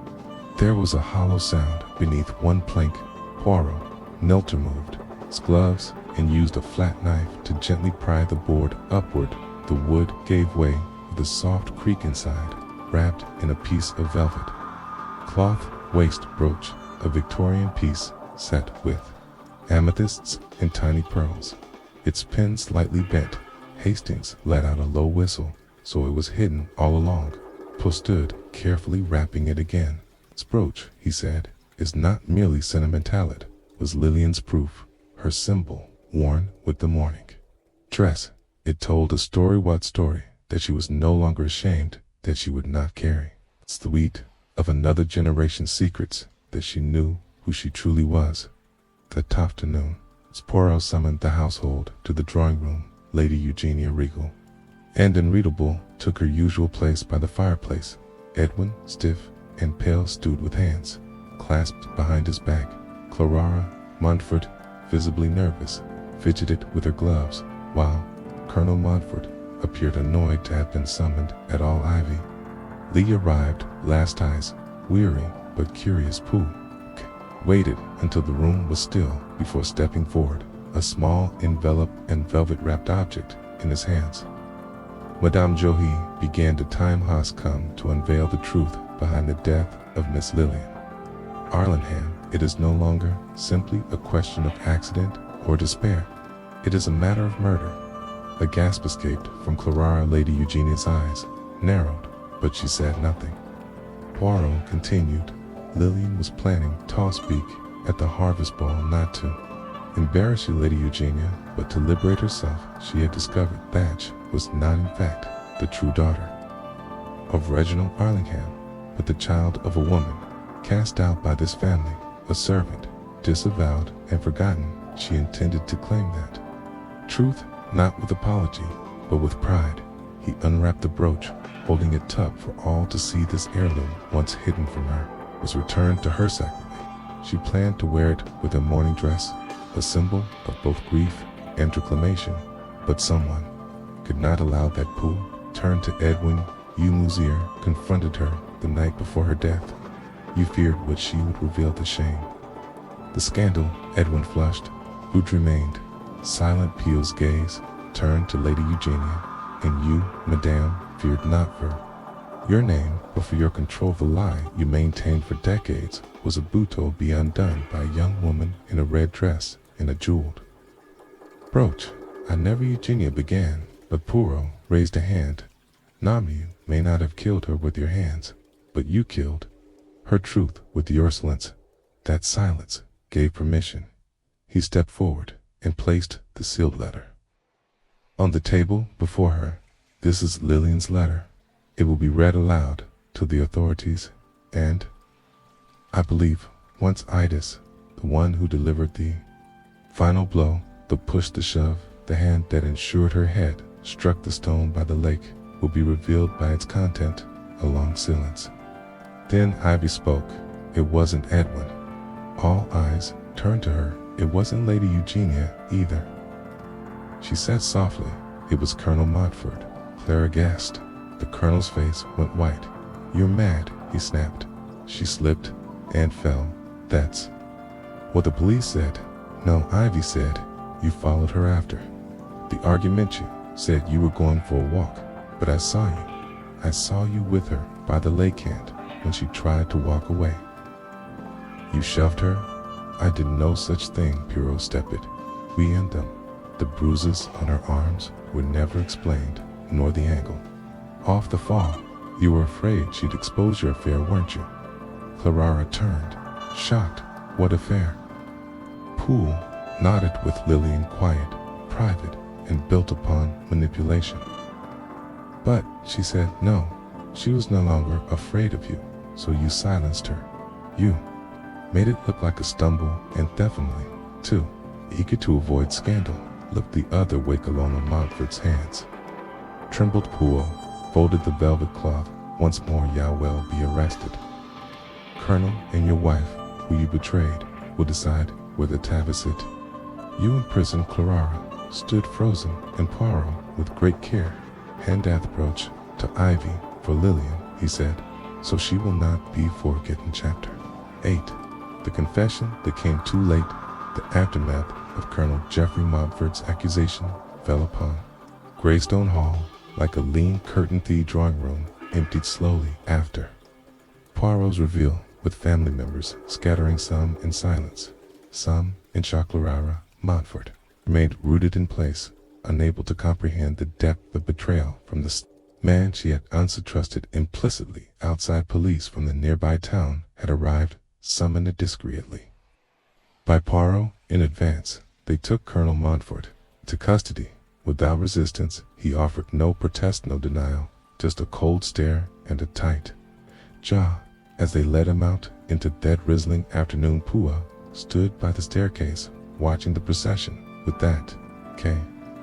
There was a hollow sound beneath one plank. Poirot knelt, removed his gloves, and used a flat knife to gently pry the board upward. The wood gave way with a soft creak inside, wrapped in a piece of velvet cloth waist brooch, a Victorian piece set with amethysts and tiny pearls. Its pin slightly bent. Hastings let out a low whistle, so it was hidden all along. Poole stood carefully wrapping it again. "This brooch," he said, "is not merely sentimental. It was Lillian's proof, her symbol, worn with the mourning dress. It told a story." What story? That she was no longer ashamed, that she would not carry the weight of another generation's secrets, that she knew who she truly was. That afternoon, Poirot summoned the household to the drawing room. Lady Eugenia, regal and unreadable, took her usual place by the fireplace. Edwin, stiff and pale, stood with hands clasped behind his back. Clara Montfort, visibly nervous, fidgeted with her gloves, while Colonel Montfort appeared annoyed to have been summoned at all. Ivy Lee arrived last, eyes weary but curious. Poole waited until the room was still before stepping forward, a small enveloped and velvet-wrapped object in his hands. Madame Johi began. "The time has come to unveil the truth behind the death of Miss Lillian Arlingham. It is no longer simply a question of accident or despair. It is a matter of murder." A gasp escaped from Clara. Lady Eugenia's eyes narrowed, but she said nothing. Poirot continued. "Lillian was planning to speak at the harvest ball, not to embarrass you, Lady Eugenia, but to liberate herself. She had discovered that was not in fact the true daughter of Reginald Arlingham, but the child of a woman cast out by this family, a servant, disavowed and forgotten. She intended to claim that truth not with apology, but with pride. He unwrapped the brooch, holding it taut for all to see. This heirloom, once hidden from her, was returned to her sacredly. She planned to wear it with her mourning dress, a symbol of both grief and reclamation, but someone could not allow that. Poole turned to Edwin. You, Musier, confronted her the night before her death. You feared what she would reveal, the shame, the scandal. Edwin flushed. Hood remained silent. Peel's gaze turned to Lady Eugenia. And you, Madame, feared not for your name, but for your control. The lie you maintained for decades was a bouton be undone by a young woman in a red dress and a jeweled brooch. I never. Eugenia began, but Poirot raised a hand. You may not have killed her with your hands, but you killed her truth with your silence. That silence gave permission. He stepped forward and placed the sealed letter on the table before her. This is Lillian's letter. It will be read aloud to the authorities, and I believe once Idis, the one who delivered the final blow, the push, the shove, the hand that ensured her head struck the stone by the lake, will be revealed by its content. A long silence. Then Ivy spoke. It wasn't Edwin. All eyes turned to her. It wasn't Lady Eugenia either. She said softly, it was Colonel Montfort. Clara gasped. The colonel's face went white. You're mad, he snapped. She slipped and fell. That's what the police said. No, Ivy said. You followed her after the argument. You said you were going for a walk, but I saw you. I saw you with her by the lake hand when she tried to walk away. You shoved her? I did no such thing, Poirot stepped it. We and them. The bruises on her arms were never explained, nor the angle off the fall. You were afraid she'd expose your affair, weren't you? Clara turned, shocked. What affair? Poole nodded with Lillian, quiet, private, and built upon manipulation. But, she said, no, she was no longer afraid of you, so you silenced her. You made it look like a stumble, and definitely, too, eager to avoid scandal, looked the other wake alone on Montfort's hands. Trembled. Poole folded the velvet cloth. Once more, Yowell be arrested. Colonel and your wife, who you betrayed, will decide whether to sit. You imprisoned. Clara stood frozen, and Poirot, with great care, handed the brooch to Ivy. For Lillian, he said, so she will not be forgotten. Chapter 8. The confession that came too late. The aftermath of Colonel Geoffrey Montfort's accusation fell upon Greystone Hall like a lean curtain. The drawing room emptied slowly after Poirot's reveal, with family members scattering, some in silence, some in shock. Clara Montfort remained rooted in place, unable to comprehend the depth of betrayal from the man she had untrusted implicitly. Outside police from the nearby town had arrived, summoned discreetly by Poirot in advance. They took Colonel Montfort to custody. Without resistance, he offered no protest, no denial, just a cold stare and a tight jaw. As they led him out into that drizzling afternoon, Poirot stood by the staircase, watching the procession with that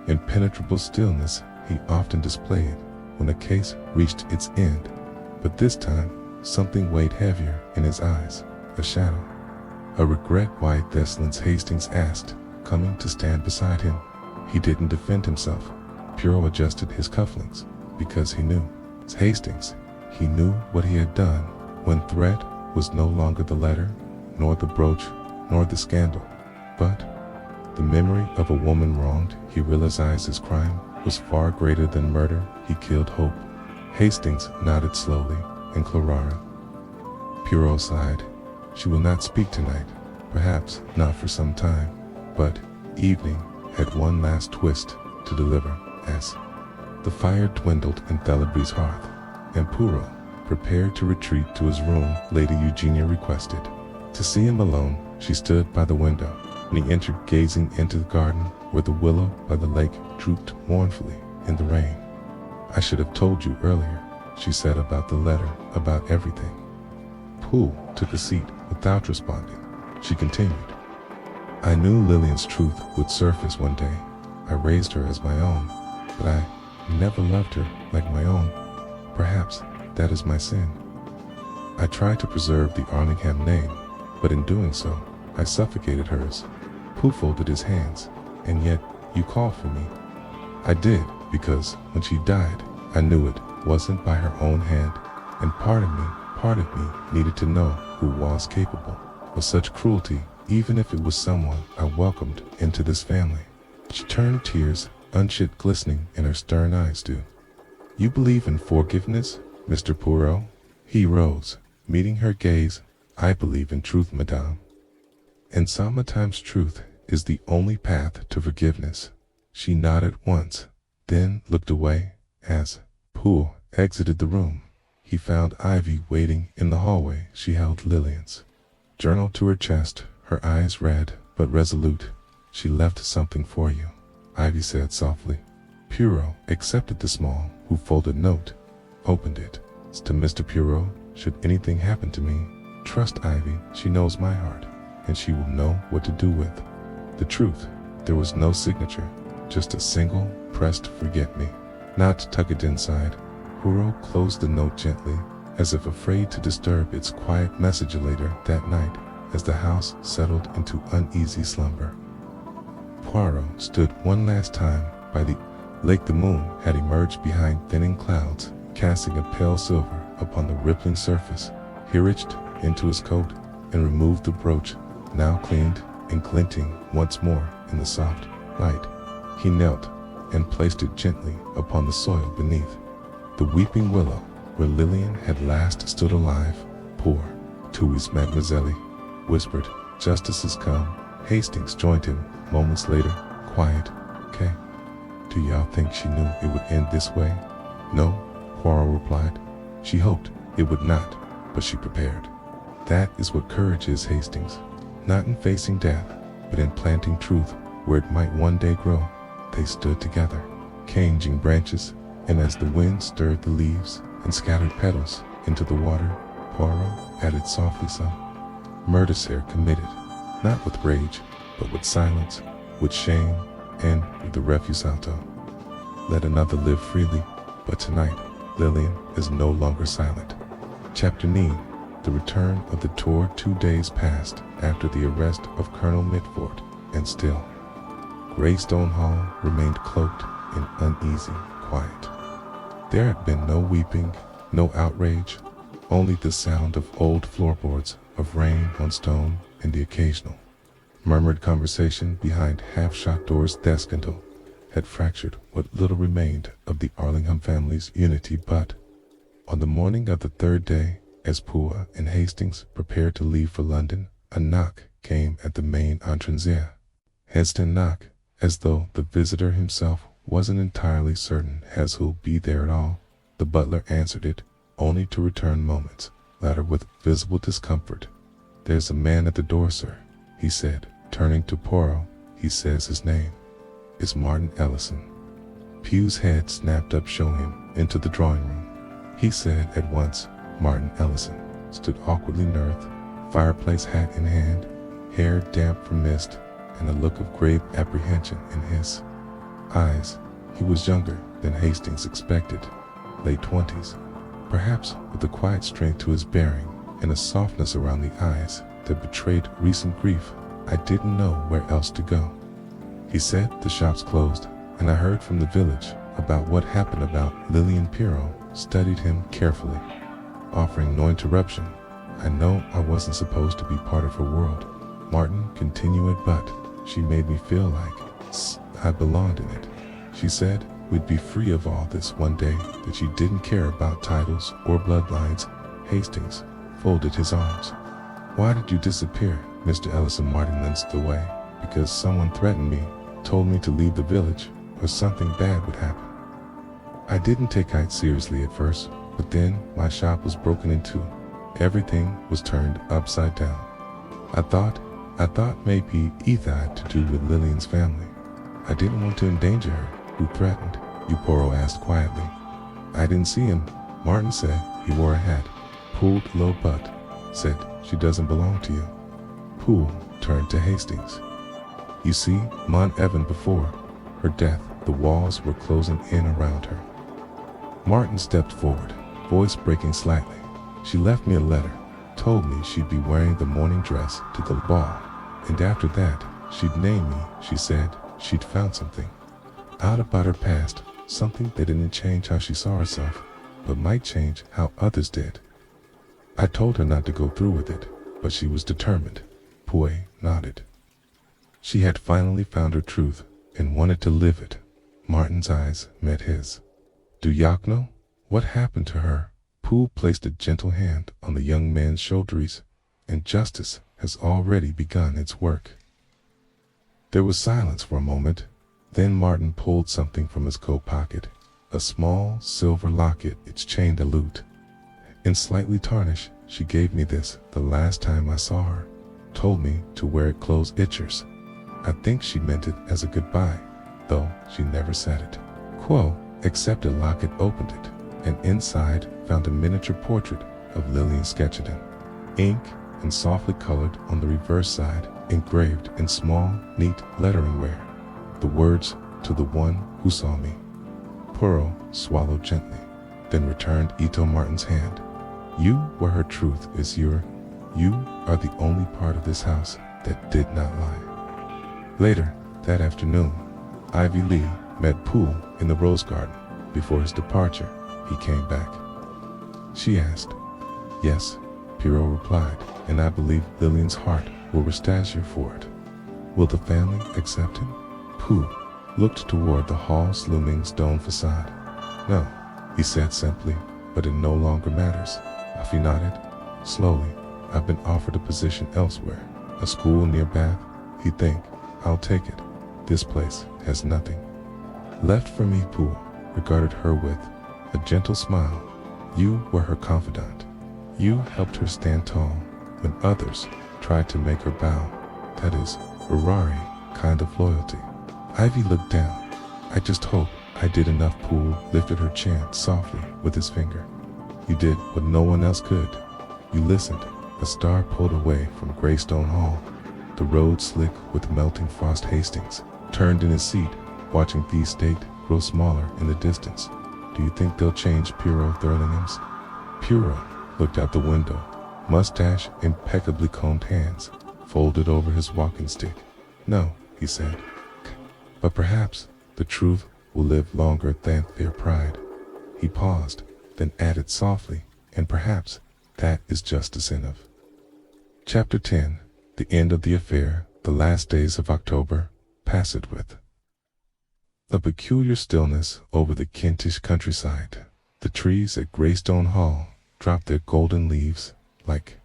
impenetrable stillness he often displayed when a case reached its end. But this time, something weighed heavier in his eyes, a shadow, a regret. Why? Thessalon's Hastings asked, coming to stand beside him. He didn't defend himself. Poirot adjusted his cufflinks, because he knew. It's Hastings. He knew what he had done, when threat was no longer the letter, nor the brooch, nor the scandal, but the memory of a woman wronged. He realized his crime was far greater than murder. He killed hope. Hastings nodded slowly, and Clara. Poirot sighed. She will not speak tonight, perhaps not for some time, but evening had one last twist to deliver. As the fire dwindled in Thalibri's hearth, and Poirot prepared to retreat to his room, Lady Eugenia requested to see him alone. She stood by the window, and he entered, gazing into the garden where the willow by the lake drooped mournfully in the rain. I should have told you earlier, she said, about the letter, about everything. Poole took a seat without responding. She continued, I knew Lillian's truth would surface one day. I raised her as my own, but I never loved her like my own. Perhaps that is my sin. I tried to preserve the Arlingham name, but in doing so, I suffocated hers. Pooh folded his hands. And yet, you called for me. I did, because when she died, I knew it wasn't by her own hand, and part of me needed to know who was capable of such cruelty, even if it was someone I welcomed into this family. She turned, tears unshed glistening in her stern eyes. Do you believe in forgiveness, Mr. Poirot? He rose, meeting her gaze. I believe in truth, madame. And sometimes truth is the only path to forgiveness. She nodded once, then looked away. As Pooh exited the room, he found Ivy waiting in the hallway. She held Lillian's journal to her chest, her eyes red but resolute. She left something for you, Ivy said softly. Poirot accepted the small, folded note, opened it. It's to Mr. Poirot, should anything happen to me, trust Ivy. She knows my heart, and she will know what to do with the truth. There was no signature, just a single pressed forget-me. Not to tuck it inside. Poirot closed the note gently, as if afraid to disturb its quiet message. Later that night, as the house settled into uneasy slumber, Poirot stood one last time by the lake. The moon had emerged behind thinning clouds, casting a pale silver upon the rippling surface. He reached into his coat and removed the brooch, now cleaned and glinting once more in the soft light. He knelt and placed it gently upon the soil beneath the weeping willow where Lillian had last stood alive. Poor Tui's mademoiselle, whispered. Justice has come. Hastings joined him moments later, quiet. Okay. Do y'all think she knew it would end this way? No, Poirot replied. She hoped it would not, but she prepared. That is what courage is, Hastings. Not in facing death, but in planting truth where it might one day grow. They stood together, caging branches, and as the wind stirred the leaves and scattered petals into the water, Poirot added softly, some murders here committed, not with rage, but with silence, with shame, and with the refusado. Let another live freely, but tonight, Lillian is no longer silent. Chapter 9. The return of the tour. 2 days passed after the arrest of Colonel Mitford, and still Greystone Hall remained cloaked in uneasy quiet. There had been no weeping, no outrage, only the sound of old floorboards, of rain on stone, and the occasional murmured conversation behind half-shut doors. The scandal had fractured what little remained of the Arlingham family's unity, but on the morning of the third day, as Pooh and Hastings prepared to leave for London, a knock came at the main entrance. Hesitant knock, as though the visitor himself wasn't entirely certain as who'll be there at all. The butler answered it, only to return moments later with visible discomfort. There's a man at the door, sir, he said, turning to Poirot. He says his name is Martin Ellison. Pugh's head snapped up. Show him into the drawing room, he said at once. Martin Ellison stood awkwardly nerved, fireplace hat in hand, hair damp from mist, and a look of grave apprehension in his eyes. He was younger than Hastings expected, late 20s, perhaps with a quiet strength to his bearing and a softness around the eyes that betrayed recent grief. I didn't know where else to go, he said. The shop's closed, and I heard from the village about what happened. About Lillian. Poirot studied him carefully, offering no interruption. I know I wasn't supposed to be part of her world, Martin continued, but she made me feel like I belonged in it. She said we'd be free of all this one day, that she didn't care about titles or bloodlines. Hastings folded his arms. Why did you disappear, Mr. Ellison? Martin winced away. Because someone threatened me, told me to leave the village, or something bad would happen. I didn't take it seriously at first, but then my shop was broken into. Everything was turned upside down. I thought maybe either had to do with Lillian's family. I didn't want to endanger her. Who threatened you? Poirot asked quietly. I didn't see him, Martin said. He wore a hat, pulled low, but said she doesn't belong to you. Pooh turned to Hastings. You see, Mon Evan before her death, the walls were closing in around her. Martin stepped forward, voice breaking slightly. She left me a letter, told me she'd be wearing the morning dress to the ball, and after that, she'd name me. She said she'd found something out about her past, something that didn't change how she saw herself, but might change how others did. I told her not to go through with it, but she was determined. Poirot nodded. She had finally found her truth and wanted to live it. Martin's eyes met his. Do y'all know what happened to her? Poole placed a gentle hand on the young man's shoulders, and justice has already begun its work. There was silence for a moment. Then Martin pulled something from his coat pocket, a small silver locket, its chain a lute. And slightly tarnished, she gave me this the last time I saw her. Told me to wear it close itchers. I think she meant it as a goodbye, though she never said it. Quo, accepted locket, opened it, and inside found a miniature portrait of Lillian Sketchenden, ink and softly colored on the reverse side, engraved in small, neat lettering where the words, to the one who saw me. Poirot swallowed gently, then returned Ito Martin's hand. You were her truth, is you are the only part of this house that did not lie. Later, that afternoon, Ivy Lee met Poole in the rose garden. Before his departure, he came back. She asked. Yes, Poirot replied, and I believe Lillian's heart will restore for it. Will the family accept him? Poole looked toward the hall's looming stone facade. No, he said simply, but it no longer matters. Afi nodded. Slowly, I've been offered a position elsewhere, a school near Bath. He think I'll take it. This place has nothing left for me. Poole regarded her with a gentle smile. You were her confidant. You helped her stand tall when others tried to make her bow. That is Ferrari kind of loyalty. Ivy looked down. I just hope I did enough. Poole lifted her chin softly with his finger. You did what no one else could. You listened. A star pulled away from Greystone Hall. The road slick with melting frost. Hastings turned in his seat, watching the estate grow smaller in the distance. Do you think they'll change Poirot Thurlingham's? Poirot looked out the window, mustache impeccably combed, hands folded over his walking stick. No, he said. But perhaps the truth will live longer than their pride. He paused, then added softly, and perhaps that is justice enough. Chapter 10. The end of the affair. The last days of October passed with a peculiar stillness over the Kentish countryside. The trees at Greystone Hall dropped their golden leaves like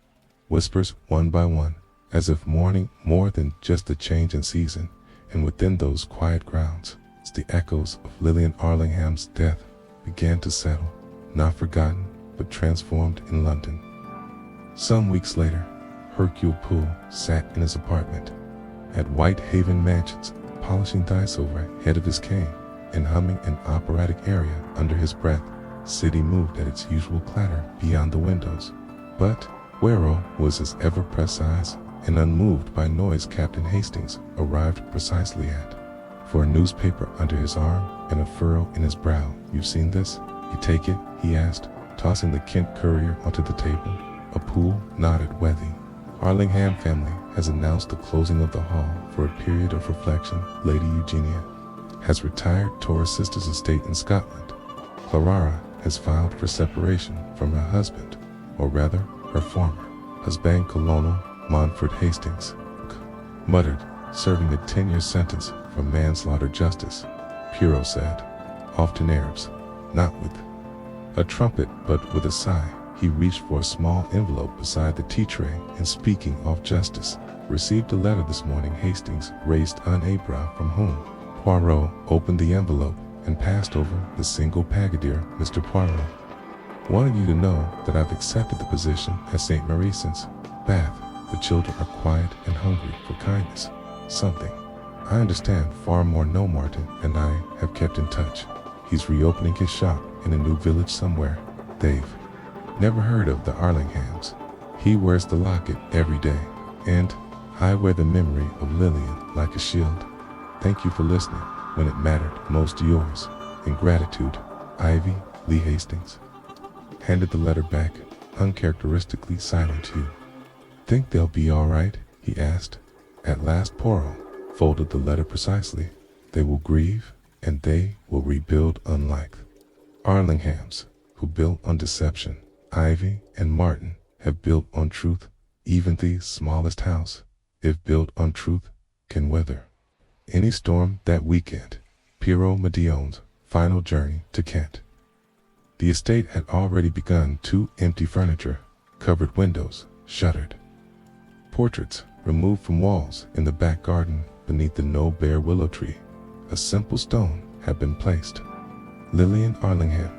whispers one by one, as if mourning more than just a change in season. And within those quiet grounds, the echoes of Lillian Arlingham's death began to settle, not forgotten, but transformed in London. Some weeks later, Hercule Poirot sat in his apartment at Whitehaven Mansions, polishing dice over ahead of his cane and humming an operatic aria under his breath. City moved at its usual clatter beyond the windows, but Poirot was as ever precise and unmoved by noise. Captain Hastings arrived precisely at, for a newspaper under his arm and a furrow in his brow. You've seen this? You take it? He asked, tossing the Kent Courier onto the table. A Poole nodded. Worthy Arlingham family has announced the closing of the hall for a period of reflection. Lady Eugenia has retired to her sister's estate in Scotland. Clara has filed for separation from her husband, or rather, her former husband, Colonel Montfort Hastings, muttered, serving a 10-year sentence for manslaughter. Justice, Poirot said, often Arabs, not with a trumpet but with a sigh. He reached for a small envelope beside the tea tray and, speaking of justice, received a letter this morning. Hastings raised an eyebrow. From whom? Poirot opened the envelope and passed over the single packet. Dear Mr. Poirot, wanted you to know that I've accepted the position at St. Maurice's, Bath. The children are quiet and hungry for kindness. Something I understand far more. No, Martin and I have kept in touch. He's reopening his shop in a new village somewhere. They've never heard of the Arlinghams. He wears the locket every day, and I wear the memory of Lillian like a shield. Thank you for listening. when it mattered most to yours. In gratitude, Ivy Lee Hastings. Handed the letter back, uncharacteristically silent Hugh. Think they'll be all right? He asked. At last Poirot folded the letter precisely. They will grieve, and they will rebuild unlike Arlinghams, who built on deception. Ivy and Martin have built on truth. Even the smallest house, if built on truth, can weather any storm. That weekend, Pierrot Medion's final journey to Kent. The estate had already begun. 2 empty furniture, covered windows, shuttered. Portraits removed from walls in the back garden beneath the no-bare willow tree. A simple stone had been placed. Lillian Arlingham.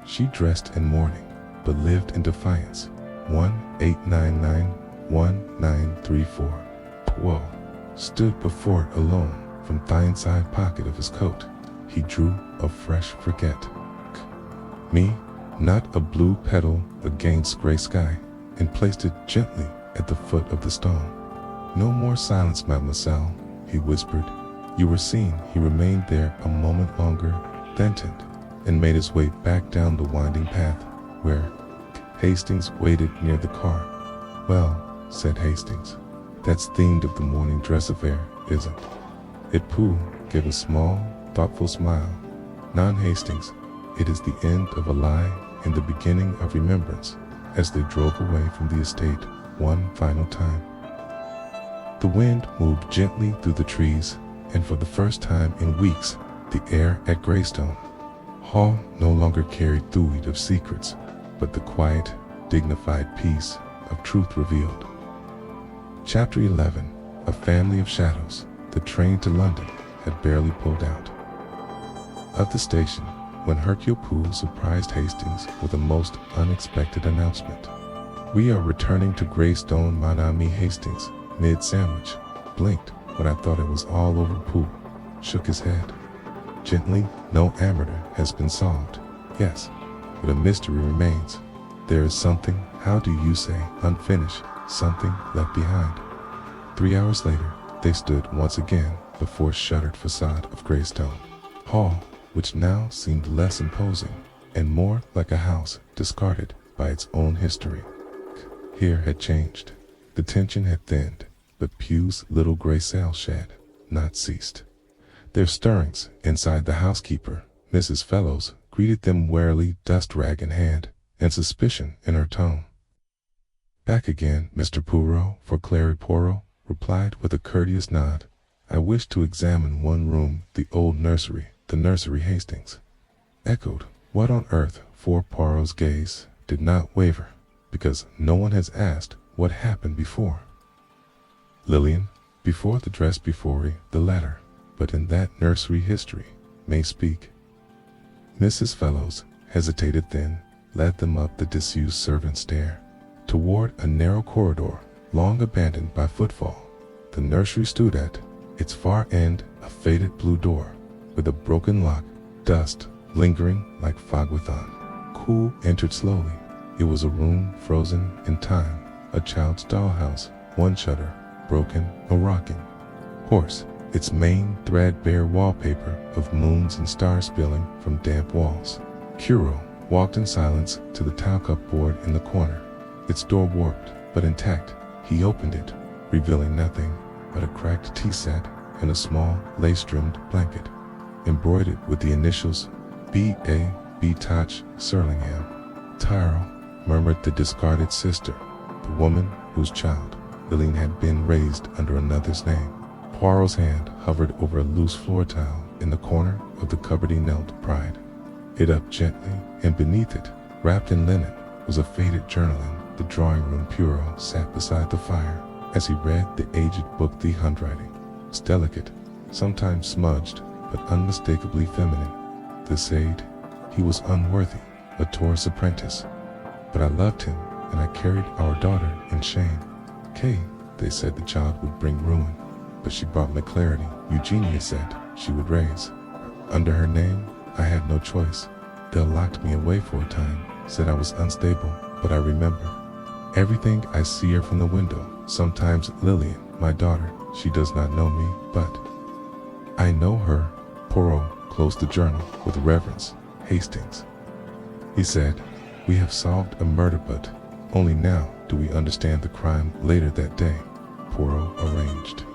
She dressed in mourning, but lived in defiance. 1899-1934. Poirot stood before it alone. From the inside pocket of his coat, he drew a fresh forget. Me, not a blue petal against gray sky, and placed it gently at the foot of the stone. No more silence, mademoiselle, he whispered. You were seen. He remained there a moment longer, then turned, and made his way back down the winding path, where Hastings waited near the car. Well, said Hastings, that's themed of the morning dress affair, isn't it? Pooh gave a small, thoughtful smile. Non-Hastings, it is the end of a lie and the beginning of remembrance, as they drove away from the estate one final time. The wind moved gently through the trees, and for the first time in weeks, the air at Greystone Hall no longer carried the weight of secrets, but the quiet, dignified peace of truth revealed. Chapter 11. A Family of Shadows. The train to London had barely pulled out of the station when Hercule Poirot surprised Hastings with a most unexpected announcement. We are returning to Greystone, mon ami. Hastings, mid-sandwich, blinked when I thought it was all over. Poirot shook his head. Gently, no murder has been solved. Yes, but a mystery remains. There is something, how do you say, unfinished, something left behind. 3 hours later, they stood once again before shuttered facade of Greystone Hall, which now seemed less imposing and more like a house discarded by its own history. Here had changed. The tension had thinned, but Pugh's little gray sail shed not ceased. Their stirrings inside. The housekeeper, Mrs. Fellows, greeted them warily, dust rag in hand, and suspicion in her tone. Back again, Mr. Poirot, for Clary Poirot replied with a courteous nod. I wish to examine one room, the old nursery. The nursery. Hastings echoed. What on earth? For Poirot's gaze did not waver, because no one has asked what happened before. Lillian, before the dress, before the latter, but in that nursery history may speak. Mrs. Fellows hesitated, then led them up the disused servant stair, toward a narrow corridor, long abandoned by footfall. The nursery stood at its far end, a faded blue door, with a broken lock, dust lingering like fog within. Cool entered slowly. It was a room frozen in time, a child's dollhouse, one shutter broken, a rocking horse, its main threadbare wallpaper of moons and stars spilling from damp walls. Poirot walked in silence to the tile cupboard in the corner. Its door warped, but intact. He opened it, revealing nothing but a cracked tea set and a small lace-trimmed blanket, embroidered with the initials B.A. B-Toch Surlingham. Tyrell, murmured the discarded sister, the woman whose child, Lillian, had been raised under another's name. Poirot's hand hovered over a loose floor tile in the corner of the cupboard. He knelt, pried it up gently, and beneath it, wrapped in linen, was a faded journal. In the drawing room, Poirot sat beside the fire as he read the aged book. The handwriting was delicate, sometimes smudged, but unmistakably feminine. This aid, he was unworthy, a tourist apprentice, but I loved him, and I carried our daughter in shame. Kay, they said the child would bring ruin, but she brought me clarity. Eugenia said she would raise. Under her name, I had no choice. They locked me away for a time, said I was unstable, but I remember everything. I see her from the window. Sometimes Lillian, my daughter, she does not know me, but I know her. Poirot closed the journal with reverence. Hastings, he said, we have solved a murder, but only now do we understand the crime. Later that day, Poirot arranged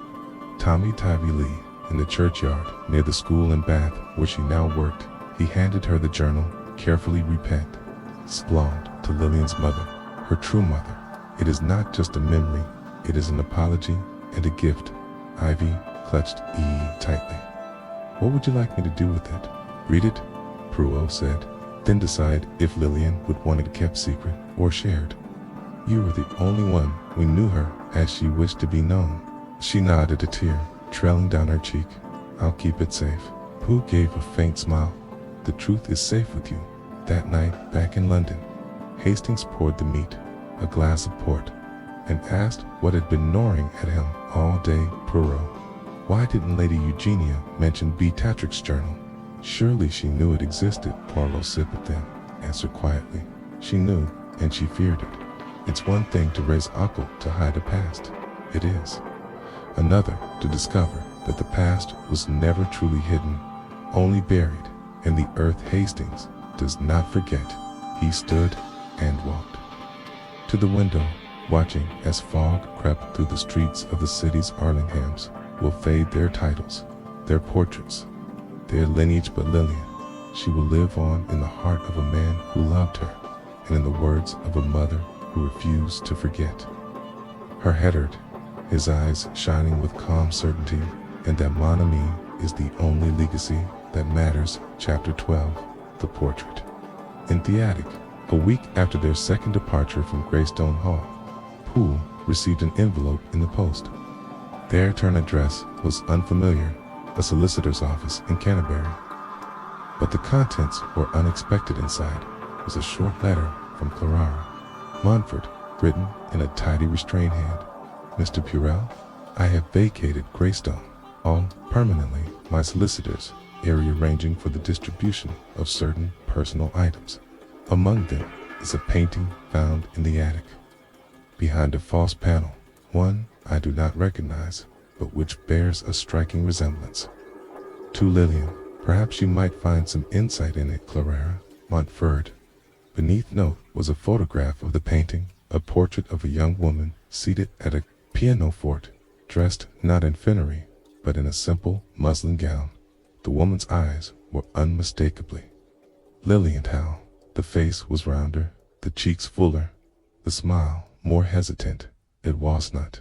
Tommy Tivy Lee in the churchyard near the school in Bath where she now worked. He handed her the journal, carefully repent, sprawled to Lillian's mother, her true mother. It is not just a memory, it is an apology and a gift. Ivy clutched E tightly. What would you like me to do with it? Read it, Poirot said, then decide if Lillian would want it kept secret or shared. You were the only one we knew her as she wished to be known. She nodded, a tear trailing down her cheek. I'll keep it safe. Pooh gave a faint smile. The truth is safe with you. That night, back in London, Hastings poured the meat, a glass of port, and asked what had been gnawing at him all day. Poirot, why didn't Lady Eugenia mention Beatrix's journal? Surely she knew it existed. Poirot sipped then answered quietly. She knew, and she feared it. It's one thing to raise Uncle to hide a past. It is another to discover that the past was never truly hidden, only buried in the earth. Hastings does not forget. He stood and walked to the window, watching as fog crept through the streets of the city's Arlinghams will fade their titles, their portraits, their lineage, but Lillian, she will live on in the heart of a man who loved her, and in the words of a mother who refused to forget. Her head hurt, his eyes shining with calm certainty, and that mon ami is the only legacy that matters. Chapter 12, The Portrait. In the attic, a week after their second departure from Greystone Hall, Pooh received an envelope in the post. Their return address was unfamiliar, a solicitor's office in Canterbury. But the contents were unexpected. Inside was a short letter from Clara Montfort, written in a tidy, restrained hand. Mr. Poirot, I have vacated Greystone, all permanently. My solicitors are arranging for the distribution of certain personal items. Among them is a painting found in the attic, behind a false panel, one I do not recognize, but which bears a striking resemblance to Lillian. Perhaps you might find some insight in it. Clara Montfort. Beneath note was a photograph of the painting, a portrait of a young woman seated at a pianoforte, dressed not in finery, but in a simple muslin gown. The woman's eyes were unmistakably Lillian Howe. The face was rounder, the cheeks fuller, the smile more hesitant. It was not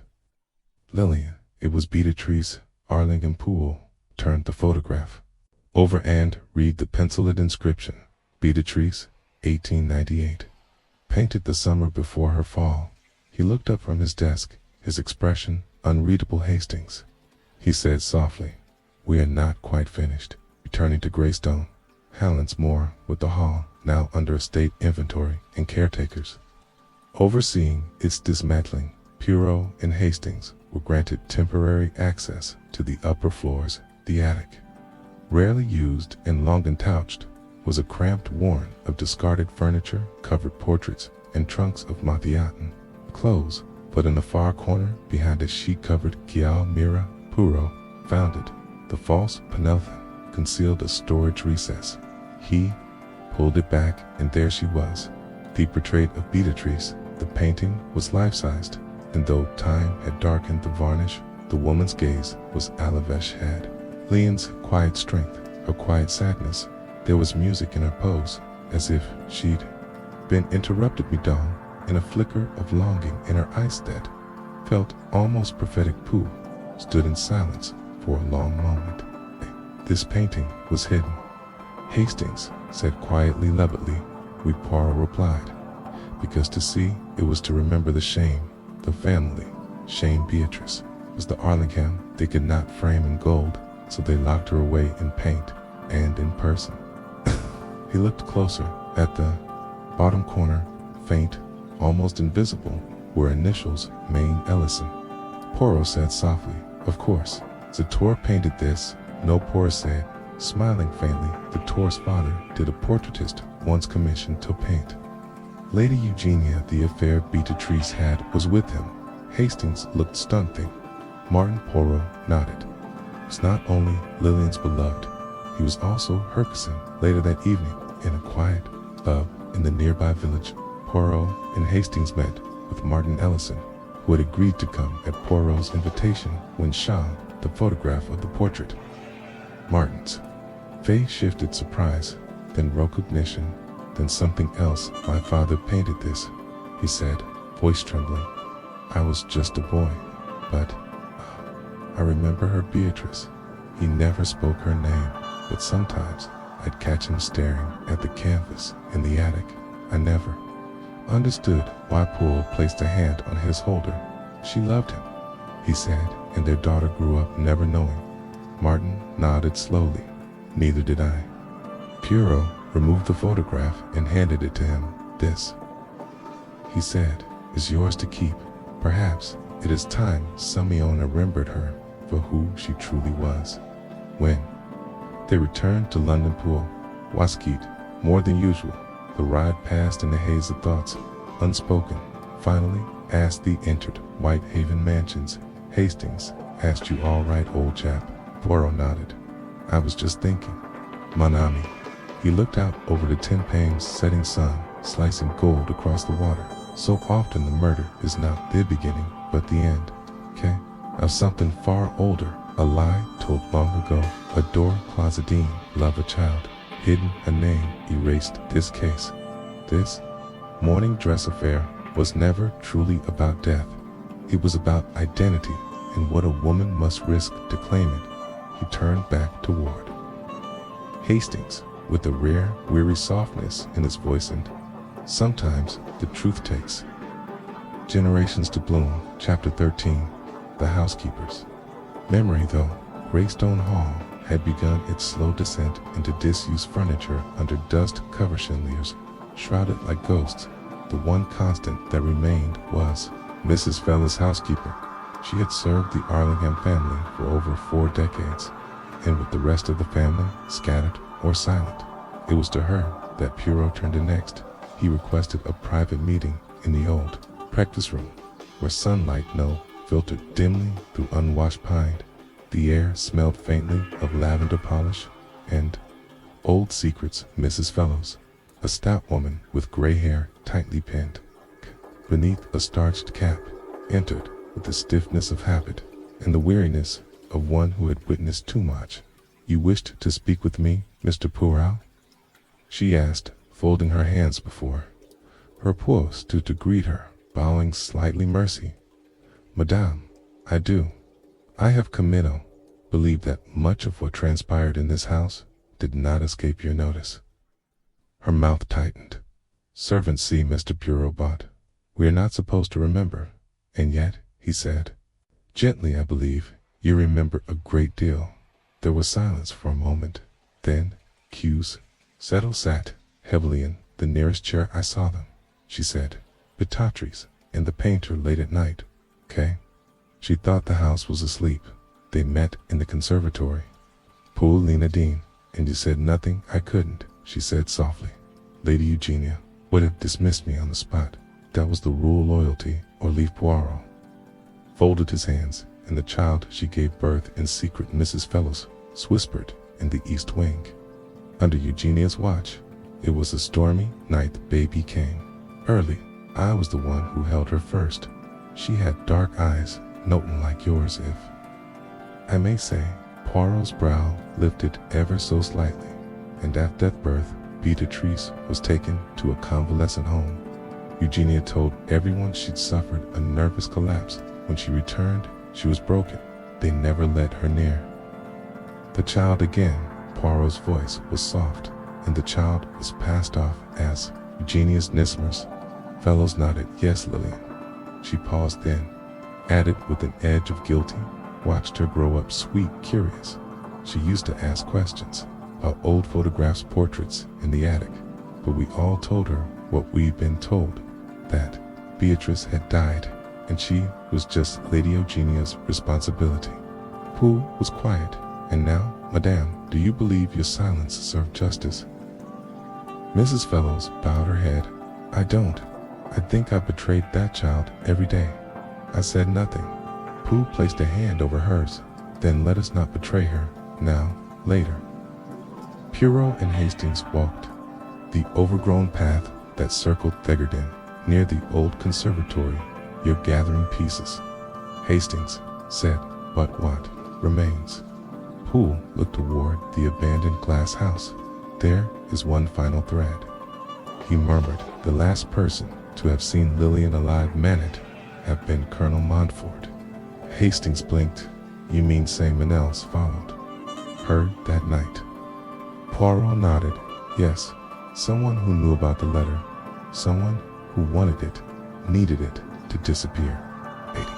Lillian, it was Beatrice. Arlingham. Poole turned the photograph over and read the penciled inscription. Beatrice, 1898. Painted the summer before her fall. He looked up from his desk, his expression unreadable. Hastings, he said softly, we are not quite finished. Returning to Greystone, Hallin's Moor with the hall now under estate inventory and caretakers overseeing its dismantling. Poirot and Hastings were granted temporary access to the upper floors. The attic, rarely used and long untouched, was a cramped warren of discarded furniture, covered portraits, and trunks of Mathiatin clothes. But in a far corner, behind a sheet-covered Gial mirror, Poirot found it. The false Penelthon concealed a storage recess. He pulled it back, and there she was, the portrait of Beatrice. The painting was life-sized, and though time had darkened the varnish, the woman's gaze was Alavesh had. Lillian's quiet strength, her quiet sadness. There was music in her pose, as if she'd been interrupted. Madame, in a flicker of longing in her eyes that felt almost prophetic. Pooh stood in silence for a long moment. This painting was hidden, Hastings said quietly. Levelly, we. Poirot replied, because to see it was to remember the shame, the family shame. Beatrice was the Arlingham they could not frame in gold, so they locked her away in paint and in person. He looked closer. At the bottom corner, faint, almost invisible, were initials, Maine Ellison. Poirot said softly, of course, Zator painted this. No, Poirot said, smiling faintly. Zator's father did a portraitist once commissioned to paint Lady Eugenia. The affair Beatrice had was with him. Hastings looked stunned. Martin. Poirot nodded. It's not only Lillian's beloved, He was also Hercule. Later that evening, in a quiet pub in the nearby village, Poirot and Hastings met with Martin Ellison, who had agreed to come at Poirot's invitation when shown the photograph of the portrait. Martin's face shifted surprise, then recognition, then something else. "My father painted this," he said, voice trembling. "I was just a boy, but I remember her Beatrice." He never spoke her name, but sometimes I'd catch him staring at the canvas in the attic. I never understood why Poole placed a hand on his shoulder. "She loved him," he said, "and their daughter grew up never knowing." Martin nodded slowly. "Neither did I." Poirot removed the photograph and handed it to him. "This," he said, "is yours to keep. Perhaps it is time Simeon remembered her for who she truly was." When they returned to London Pool, Waskeet, more than usual, the ride passed in the haze of thoughts, unspoken. Finally, as they entered Whitehaven Mansions, "Hastings asked you all right, old chap?" Poirot nodded. "I was just thinking. Mon ami." He looked out over the 10 Thames setting sun, slicing gold across the water. So often the murder is not the beginning, but the end. Okay? Of something far older, a lie told long ago, a door closeting, love a child, hidden a name, erased this case. This morning dress affair was never truly about death. It was about identity and what a woman must risk to claim it. He turned back toward Hastings with a rare, weary softness in his voice, and sometimes the truth takes generations to bloom. Chapter 13. The Housekeepers. Memory, though, Greystone Hall had begun its slow descent into disused furniture under dust-covered chandeliers, shrouded like ghosts. The one constant that remained was Mrs. Fellowes' housekeeper. She had served the Arlingham family for over 4 decades, and with the rest of the family scattered or silent, it was to her that Poirot turned next. He requested a private meeting in the old practice room, where sunlight filtered dimly through unwashed pine. The air smelled faintly of lavender polish and old secrets. Mrs. Fellowes, a stout woman with gray hair tightly pinned beneath a starched cap, entered with the stiffness of habit and the weariness of one who had witnessed too much. "You wished to speak with me, Mr. Poirot?" she asked, folding her hands before her poise stood to greet her, bowing slightly. "Mercy, Madame, I do. I have committed. Believe that much of what transpired in this house did not escape your notice." Her mouth tightened. "Servants see, Mr. Poirot. We are not supposed to remember. And yet," he said gently, "I believe you remember a great deal." There was silence for a moment. Then Q's settle sat heavily in the nearest chair. "I saw them," she said. "Beatrice and the painter late at night. Okay? She thought the house was asleep. They met in the conservatory. Paulina Dean, and you said nothing." "I couldn't," she said softly. "Lady Eugenia would have dismissed me on the spot. That was the rule, loyalty or leave." Poirot folded his hands, and the child she gave birth in secret, Mrs. Fellowes, whispered in the east wing. Under Eugenia's watch, it was a stormy night. The baby came early. I was the one who held her first. She had dark eyes, nothing like yours, if I may say. Poirot's brow lifted ever so slightly, and after that birth, Beatrice was taken to a convalescent home. Eugenia told everyone she'd suffered a nervous collapse. When she returned, she was broken. They never let her near the child again. Poirot's voice was soft, and the child was passed off as Eugenia's Nismers. Fellowes nodded. "Yes, Lillian." She paused, then added with an edge of guilty, "Watched her grow up, sweet, curious. She used to ask questions about old photographs, portraits in the attic, but we all told her what we'd been told, that Beatrice had died, and she was just Lady Eugenia's responsibility." Pooh was quiet. "And now, Madame, do you believe your silence served justice?" Mrs. Fellowes bowed her head. "I don't. I think I betrayed that child every day." I said nothing. Pooh placed a hand over hers. "Then let us not betray her now, later." Poirot and Hastings walked the overgrown path that circled Thegarden near the old conservatory. "You're gathering pieces," Hastings said. "But what remains?" Poole looked toward the abandoned glass house. "There is one final thread," he murmured. "The last person to have seen Lillian alive Manet have been Colonel Montfort." Hastings blinked. "You mean someone else followed her that night?" Poirot nodded. "Yes, someone who knew about the letter, someone who wanted it, needed it to disappear." "Lady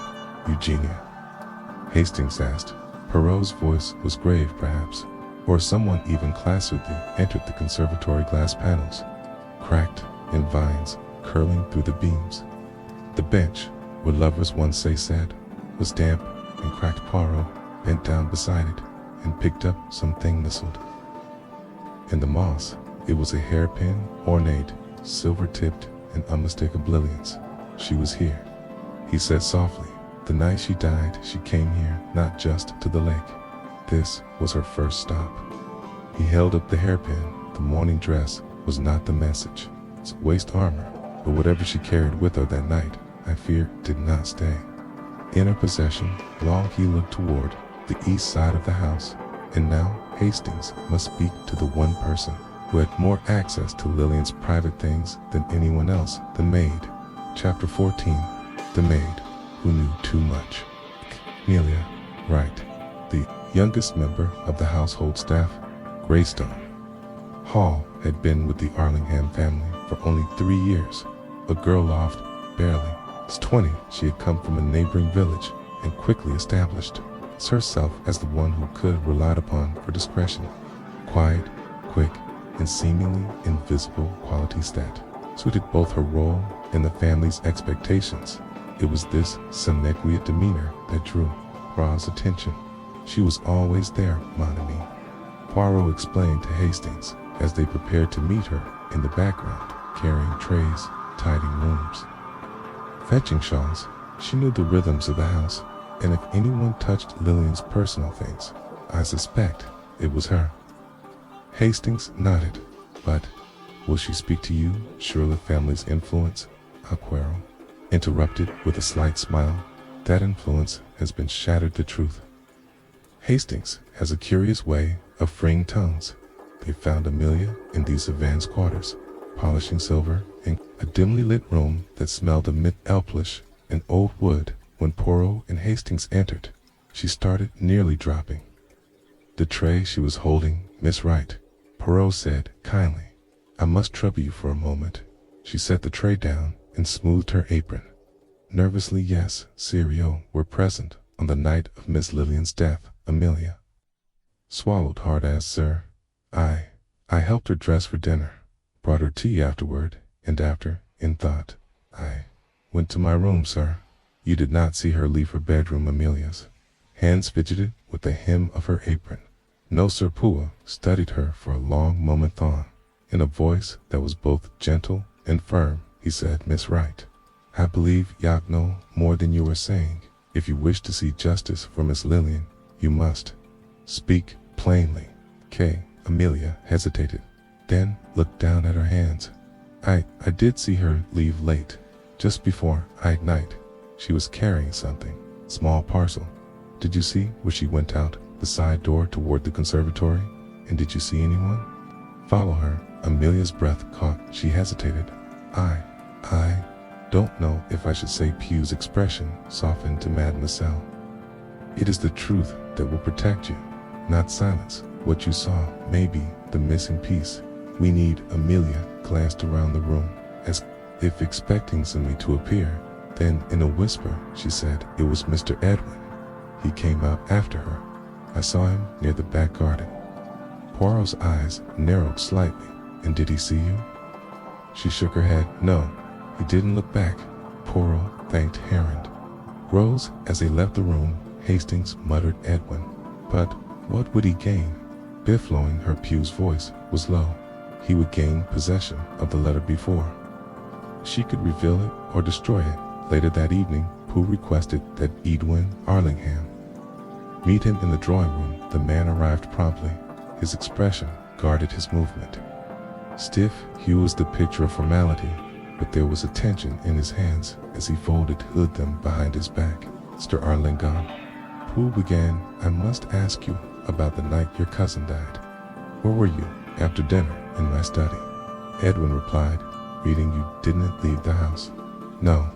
Eugenia?" Hastings asked. Poirot's voice was grave, perhaps, or someone even classically entered the conservatory glass panels, cracked in vines curling through the beams. The bench, where lovers once sat, was damp and cracked. Poirot bent down beside it and picked up something nestled in the moss. It was a hairpin, ornate, silver-tipped, and unmistakable brilliance. "She was here," he said softly. "The night she died, she came here, not just to the lake. This was her first stop." He held up the hairpin. The mourning dress was not the message. It's waist armor, but whatever she carried with her that night, I fear, did not stay in her possession long. He looked toward the east side of the house, and now Hastings must speak to the one person who had more access to Lillian's private things than anyone else, the maid. Chapter 14. The maid who knew too much. Amelia Wright, the youngest member of the household staff, Greystone Hall, had been with the Arlingham family for only 3 years. A girl of barely 20, she had come from a neighboring village and quickly established herself as the one who could relied upon for discretion. Quiet, quick, and seemingly invisible qualities that suited both her role and the family's expectations. It was this senequiet demeanor that drew Poirot's attention. "She was always there, mon ami," Poirot explained to Hastings as they prepared to meet her in the background, carrying trays, tidying rooms, fetching shawls. She knew the rhythms of the house, and if anyone touched Lillian's personal things, I suspect it was her. Hastings nodded. "But will she speak to you? Sure, the family's influence," Poirot interrupted with a slight smile. "That influence has been shattered." The truth. Hastings has a curious way of freeing tongues. They found Amelia in these advanced quarters, polishing silver in a dimly lit room that smelled of elplish and old wood. When Poirot and Hastings entered, she started, nearly dropping the tray she was holding. "Miss Wright," Poirot said kindly, "I must trouble you for a moment." She set the tray down and smoothed her apron. Nervously, "Yes, Serio were present on the night of Miss Lillian's death." Amelia swallowed hard. "As sir, I helped her dress for dinner, brought her tea afterward, and after, in thought, I went to my room, sir." "You did not see her leave her bedroom?" Amelia's hands fidgeted with the hem of her apron. "No, sir." Poirot studied her for a long moment. Then, in a voice that was both gentle and firm, he said, "Miss Wright, I believe you know more than you were saying. If you wish to see justice for Miss Lillian, you must speak plainly." Amelia hesitated, then looked down at her hands. I did see her leave late, just before night. She was carrying something, small parcel." "Did you see where she went out the side door toward the conservatory? And did you see anyone follow her?" Amelia's breath caught. She hesitated. I don't know if I should say." Pugh's expression softened to Mademoiselle. "It is the truth that will protect you, not silence. What you saw may be the missing piece. We need." Amelia glanced around the room, as if expecting somebody to appear. Then, in a whisper, she said, "It was Mr. Edwin. He came out after her. I saw him near the back garden." Poirot's eyes narrowed slightly. "And did he see you?" She shook her head. "No, he didn't look back." Poirot thanked Herond. Rose as they left the room. Hastings muttered, "Edwin. But what would he gain?" Biflowing, her Pugh's voice was low. "He would gain possession of the letter before she could reveal it or destroy it." Later that evening, Pugh requested that Edwin Arlingham meet him in the drawing room. The man arrived promptly, his expression guarded his movement. Stiff, Hugh was the picture of formality, but there was a tension in his hands as he folded them behind his back. Mr. Arlington, Poole began, I must ask you about the night your cousin died. Where were you? After dinner, in my study. Edwin replied, reading you didn't leave the house. No.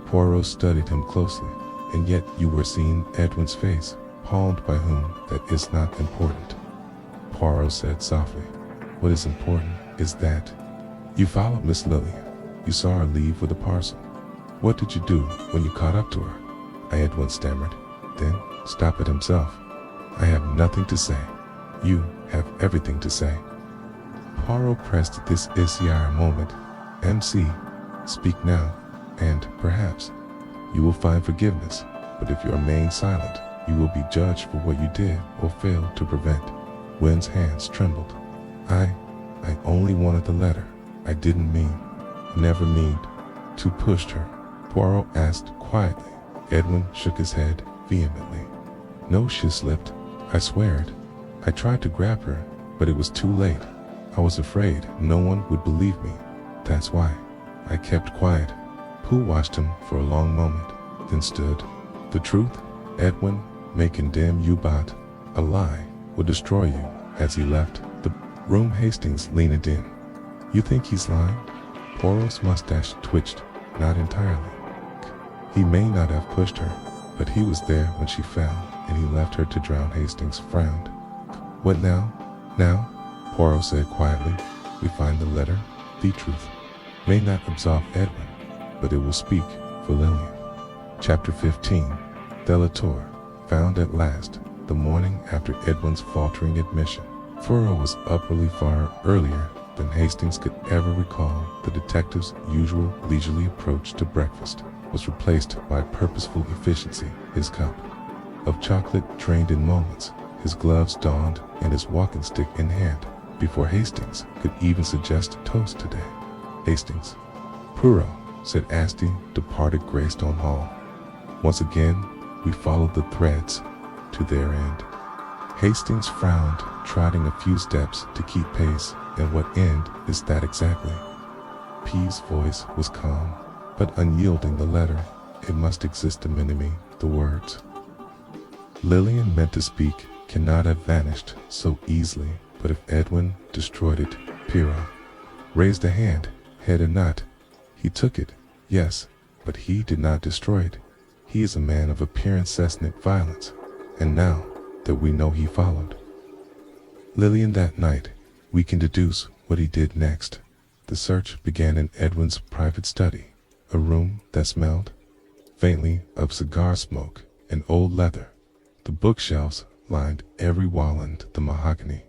Poirot studied him closely, and yet you were seeing Edwin's face, palmed by whom, that is not important. Poirot said softly, what is important is that you followed Miss Lillian. You saw her leave with a parcel. What did you do when you caught up to her? Edwin stammered, then stopped it himself. I have nothing to say. You have everything to say. Poirot pressed this ICR moment. MC, speak now, and perhaps you will find forgiveness, but if you remain silent, you will be judged for what you did or failed to prevent. Wynn's hands trembled. I only wanted the letter. I didn't mean, never mean, to push her. Poirot asked quietly. Edwin shook his head vehemently. No, she slipped. I swear it. I tried to grab her, but it was too late. I was afraid no one would believe me. That's why I kept quiet. Pooh watched him for a long moment, then stood. The truth, Edwin, may condemn you, but a lie will destroy you. As he left the room, Hastings leaned in. You think he's lying? Poirot's mustache twitched, not entirely. He may not have pushed her, but he was there when she fell, and he left her to drown. Hastings frowned. What now? Now? Poirot said quietly. We find the letter. The truth may not absolve Edwin, but it will speak for Lillian. Chapter 15. Delator, found at last, the morning after Edwin's faltering admission. Poirot was up really far earlier than Hastings could ever recall. The detective's usual leisurely approach to breakfast was replaced by purposeful efficiency. His cup of chocolate drained in moments, his gloves donned, and his walking stick in hand, before Hastings could even suggest toast today. Hastings. Poirot, said Asti, departed Greystone Hall. Once again, we followed the threads to their end. Hastings frowned, trotting a few steps to keep pace. And what end is that exactly? P's voice was calm, but unyielding. The letter, it must exist a minute. The words Lillian meant to speak cannot have vanished so easily, but if Edwin destroyed it, Poirot raised a hand, head or not. He took it, yes, but he did not destroy it. He is a man of appearance-ethnic violence, and now that we know he followed Lillian that night, we can deduce what he did next. The search began in Edwin's private study, a room that smelled faintly of cigar smoke and old leather. The bookshelves lined every wall and the mahogany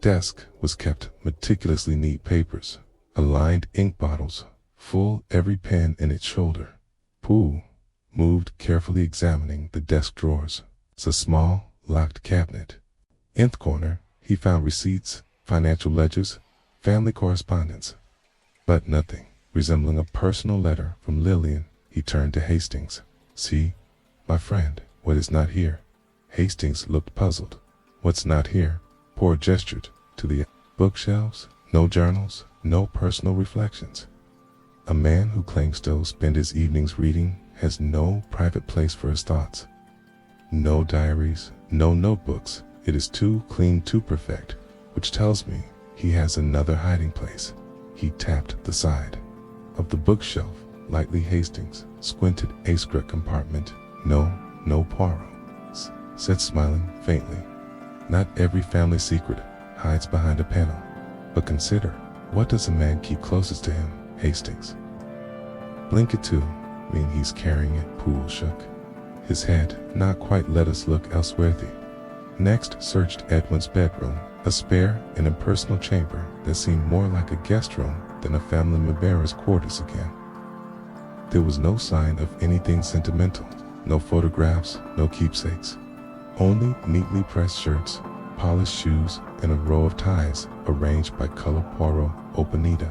desk was kept meticulously neat. Papers, aligned ink bottles, full every pen in its shoulder. Poole moved carefully, examining the desk drawers. It's a small, locked cabinet. In the corner, he found receipts, financial ledgers, family correspondence, but nothing resembling a personal letter from Lillian. He turned to Hastings. See, my friend, what is not here? Hastings looked puzzled. What's not here? Poirot gestured to the bookshelves. No journals, no personal reflections. A man who claims to spend his evenings reading has no private place for his thoughts. No diaries, no notebooks. It is too clean to perfect, which tells me he has another hiding place. He tapped the side of the bookshelf lightly. Hastings squinted. A secret compartment. No, Poirot said, smiling faintly. Not every family secret hides behind a panel. But consider, what does a man keep closest to him? Hastings. Blink it too, mean he's carrying it. Poole shook his head. Not quite. Let us look elsewhere. Next searched Edwin's bedroom, a spare and impersonal chamber that seemed more like a guest room than a family member's quarters again. There was no sign of anything sentimental, no photographs, no keepsakes. Only neatly pressed shirts, polished shoes, and a row of ties arranged by color. Poirot opened the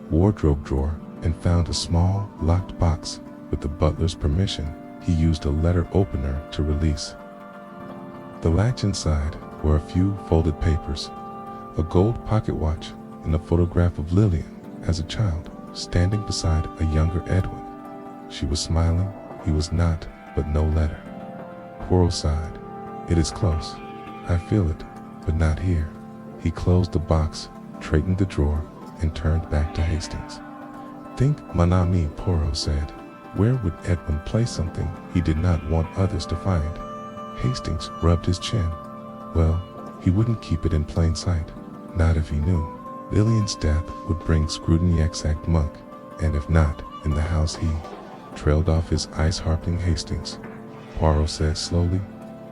wardrobe drawer and found a small, locked box. With the butler's permission, he used a letter opener to release the latch. Inside were a few folded papers, a gold pocket watch, and a photograph of Lillian as a child, standing beside a younger Edwin. She was smiling, he was not, but no letter. Poirot sighed. It is close. I feel it, but not here. He closed the box, straightened the drawer, and turned back to Hastings. Think, mon ami, Poirot said. Where would Edwin place something he did not want others to find? Hastings rubbed his chin. Well, he wouldn't keep it in plain sight. Not if he knew. Lillian's death would bring scrutiny exact monk, and if not, in the house he trailed off his ice-harping Hastings. Poirot said slowly,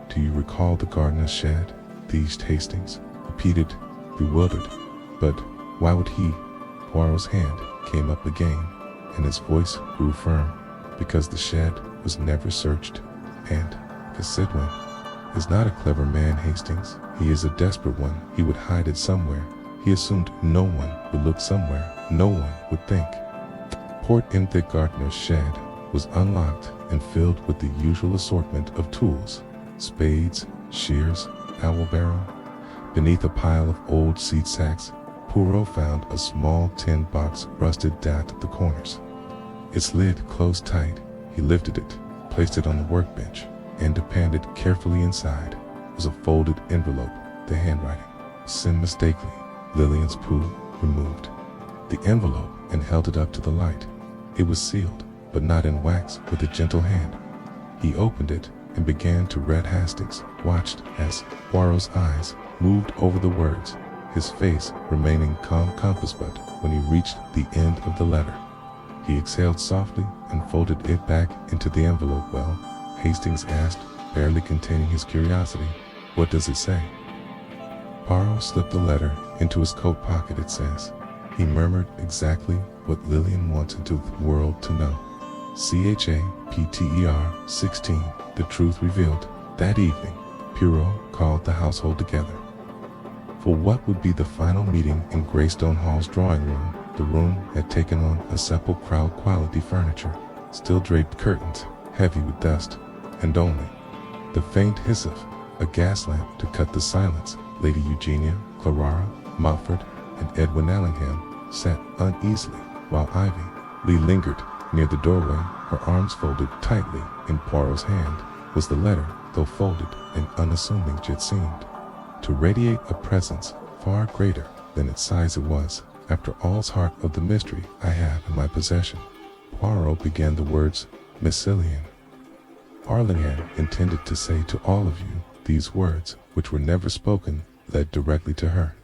Do you recall the gardener's shed? These Hastings repeated, bewildered. But why would he? Poirot's hand came up again, and his voice grew firm. Because the shed was never searched, and Sidwin is not a clever man, Hastings. He is a desperate one. He would hide it somewhere. He assumed no one would look somewhere. No one would think. Port in the gardener's shed was unlocked and filled with the usual assortment of tools: spades, shears, owl barrow. Beneath a pile of old seed sacks, Poirot found a small tin box rusted at the corners. Its lid closed tight. He lifted it, placed it on the workbench, and appended carefully inside was a folded envelope. The handwriting was unmistakably Lillian's poo removed. The envelope and held it up to the light. It was sealed, but not in wax, with a gentle hand. He opened it and began to read. Hastings watched as Poirot's eyes moved over the words, his face remaining calm compass, but when he reached the end of the letter, he exhaled softly and folded it back into the envelope. Well, Hastings asked, barely containing his curiosity, what does it say? Poirot slipped the letter into his coat pocket. It says, he murmured exactly what Lillian wanted the world to know. CHAPTER 16, the truth revealed. That evening, Poirot called the household together for what would be the final meeting in Greystone Hall's drawing room. The room had taken on a sepulchral quality: furniture, still draped curtains, heavy with dust, and only the faint hiss of a gas lamp to cut the silence. Lady Eugenia, Clara, Montfort, and Edwin Allingham sat uneasily, while Ivy Lee lingered near the doorway, her arms folded tightly. In Poirot's hand was the letter, though folded and unassuming, it seemed to radiate a presence far greater than its size. It was, after all's heart of the mystery I have in my possession. Poirot began the words, Miss Lillian. Arlingham intended to say to all of you these words, which were never spoken, led directly to her.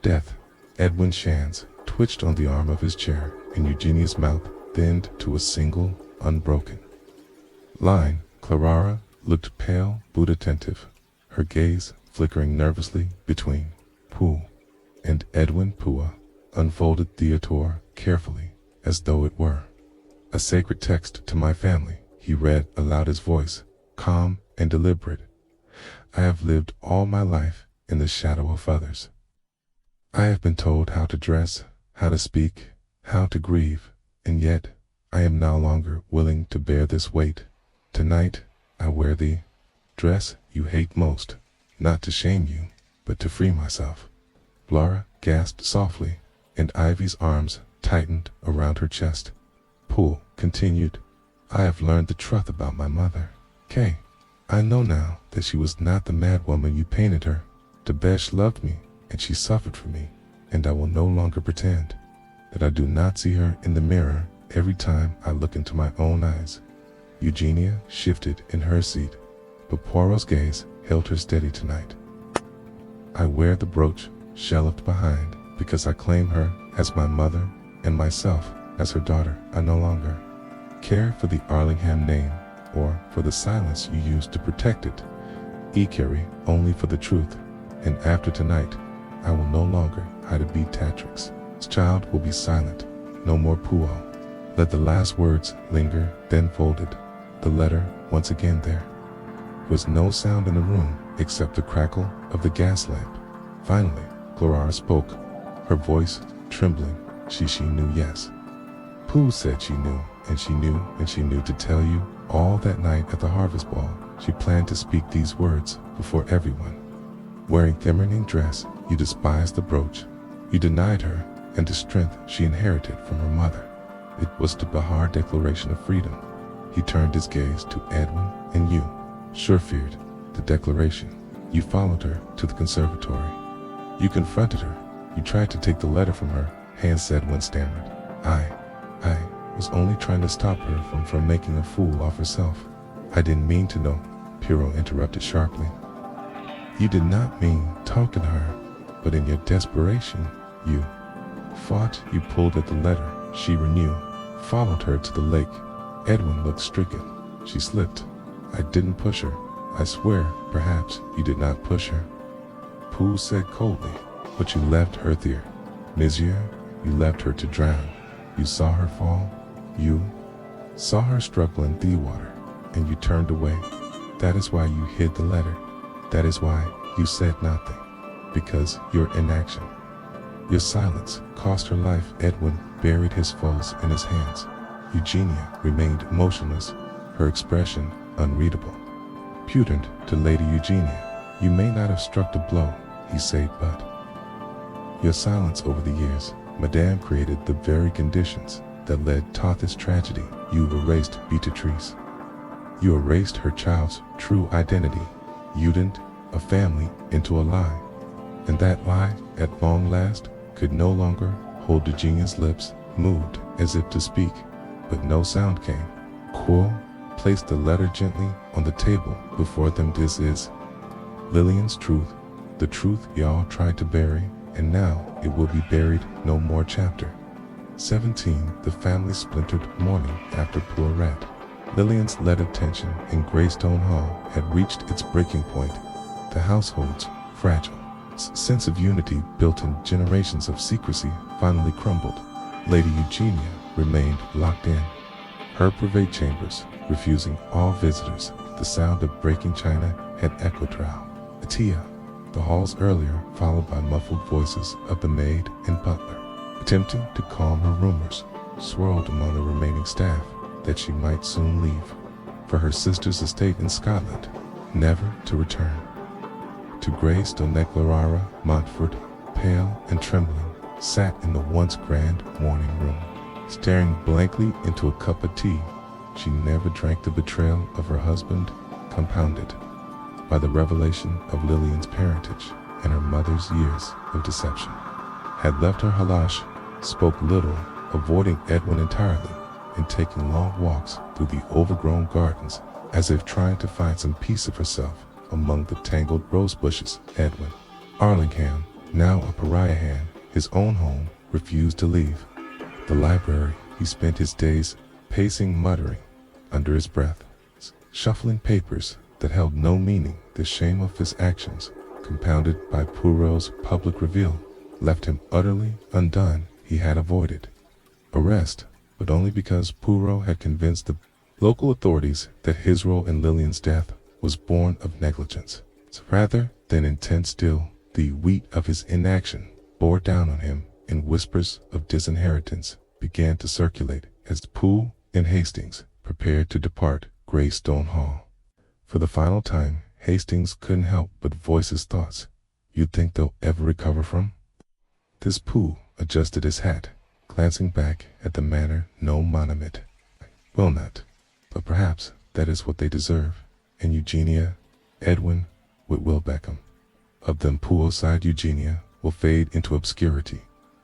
Death. Edwin's hands twitched on the arm of his chair, and Eugenia's mouth thinned to a single, unbroken line. Clara looked pale but attentive, her gaze flickering nervously between Pooh and Edwin. Pooh unfolded Theodore carefully, as though it were a sacred text to my family. He read aloud, his voice calm and deliberate. I have lived all my life in the shadow of others. I have been told how to dress, how to speak, how to grieve, and yet I am no longer willing to bear this weight. Tonight I wear the dress you hate most, not to shame you, but to free myself. Laura gasped softly, and Ivy's arms tightened around her chest. Poole continued, I have learned the truth about my mother. Kay, I know now that she was not the mad woman you painted her. Debesh loved me, and she suffered for me, and I will no longer pretend that I do not see her in the mirror every time I look into my own eyes. Eugenia shifted in her seat, but Poirot's gaze held her steady tonight. I wear the brooch she left behind because I claim her as my mother and myself as her daughter. I no longer care for the Arlingham name or for the silence you used to protect it. I carry only for the truth, and after tonight, I will no longer hide a Beatrix. This child will be silent, no more Poirot. Let the last words linger, then folded the letter once again. There was no sound in the room except the crackle of the gas lamp. Finally, Clara spoke, her voice trembling. She knew, yes. Pooh said she knew, and she knew, and she knew to tell you all that night at the harvest ball. She planned to speak these words before everyone. Wearing feminine dress You despised the brooch. You denied her and the strength she inherited from her mother. It was the Bahar Declaration of Freedom. He turned his gaze to Edwin and you. Sure feared the declaration. You followed her to the conservatory. You confronted her. You tried to take the letter from her. Hans said when stammered. I was only trying to stop her from making a fool of herself. I didn't mean to know, Poirot interrupted sharply. You did not mean talking to her, but in your desperation, you fought. You pulled at the letter. She renewed, followed her to the lake. Edwin looked stricken. She slipped. I didn't push her. I swear, perhaps you did not push her. Pooh said coldly, but you left her there. Monsieur, you left her to drown. You saw her fall. You saw her struggle in the water, and you turned away. That is why you hid the letter. That is why you said nothing. Because your inaction, your silence cost her life. Edwin buried his foes in his hands. Eugenia remained motionless, her expression unreadable. Pudent to Lady Eugenia, you may not have struck the blow, he said, but your silence over the years, Madame, created the very conditions that led to this tragedy. You erased Beatrice. You erased her child's true identity. You didn't a family into a lie. And that lie, at long last, could no longer hold Eugenia's lips, moved as if to speak, but no sound came. Quill placed the letter gently on the table before them. This is Lillian's truth, the truth y'all tried to bury, and now it will be buried no more. Chapter 17. The family splintered. Mourning after Poirot. Lillian's lead of tension in Greystone Hall had reached its breaking point. The household's fragile sense of unity, built in generations of secrecy, finally crumbled. Lady Eugenia remained locked in her private chambers, refusing all visitors. The sound of breaking china had echoed throughout Attire, the halls earlier, followed by muffled voices of the maid and butler, attempting to calm her. Rumors swirled among the remaining staff that she might soon leave for her sister's estate in Scotland, never to return. To Greystone, Clara Montfort, pale and trembling, sat in the once grand morning room, staring blankly into a cup of tea. She never drank. The betrayal of her husband, compounded by the revelation of Lillian's parentage and her mother's years of deception, had left her halash, spoke little, avoiding Edwin entirely, and taking long walks through the overgrown gardens, as if trying to find some piece of herself among the tangled rose bushes. Edwin Arlingham, now a pariah hand, his own home, refused to leave. The library, he spent his days pacing, muttering under his breath, shuffling papers that held no meaning. The shame of his actions, compounded by Poirot's public reveal, left him utterly undone. He had avoided arrest, but only because Poirot had convinced the local authorities that his role in Lillian's death was born of negligence, rather than intent. Still, the weight of his inaction bore down on him, and whispers of disinheritance began to circulate as Poole and Hastings prepared to depart Greystone Hall. For the final time, Hastings couldn't help but voice his thoughts. You think they'll ever recover from this? Poole adjusted his hat, glancing back at the manor. No monument. Will not. But perhaps that is what they deserve. And Eugenia, Edwin, with Will Beckham. Of them, Poole sighed. Eugenia will fade into obscurity,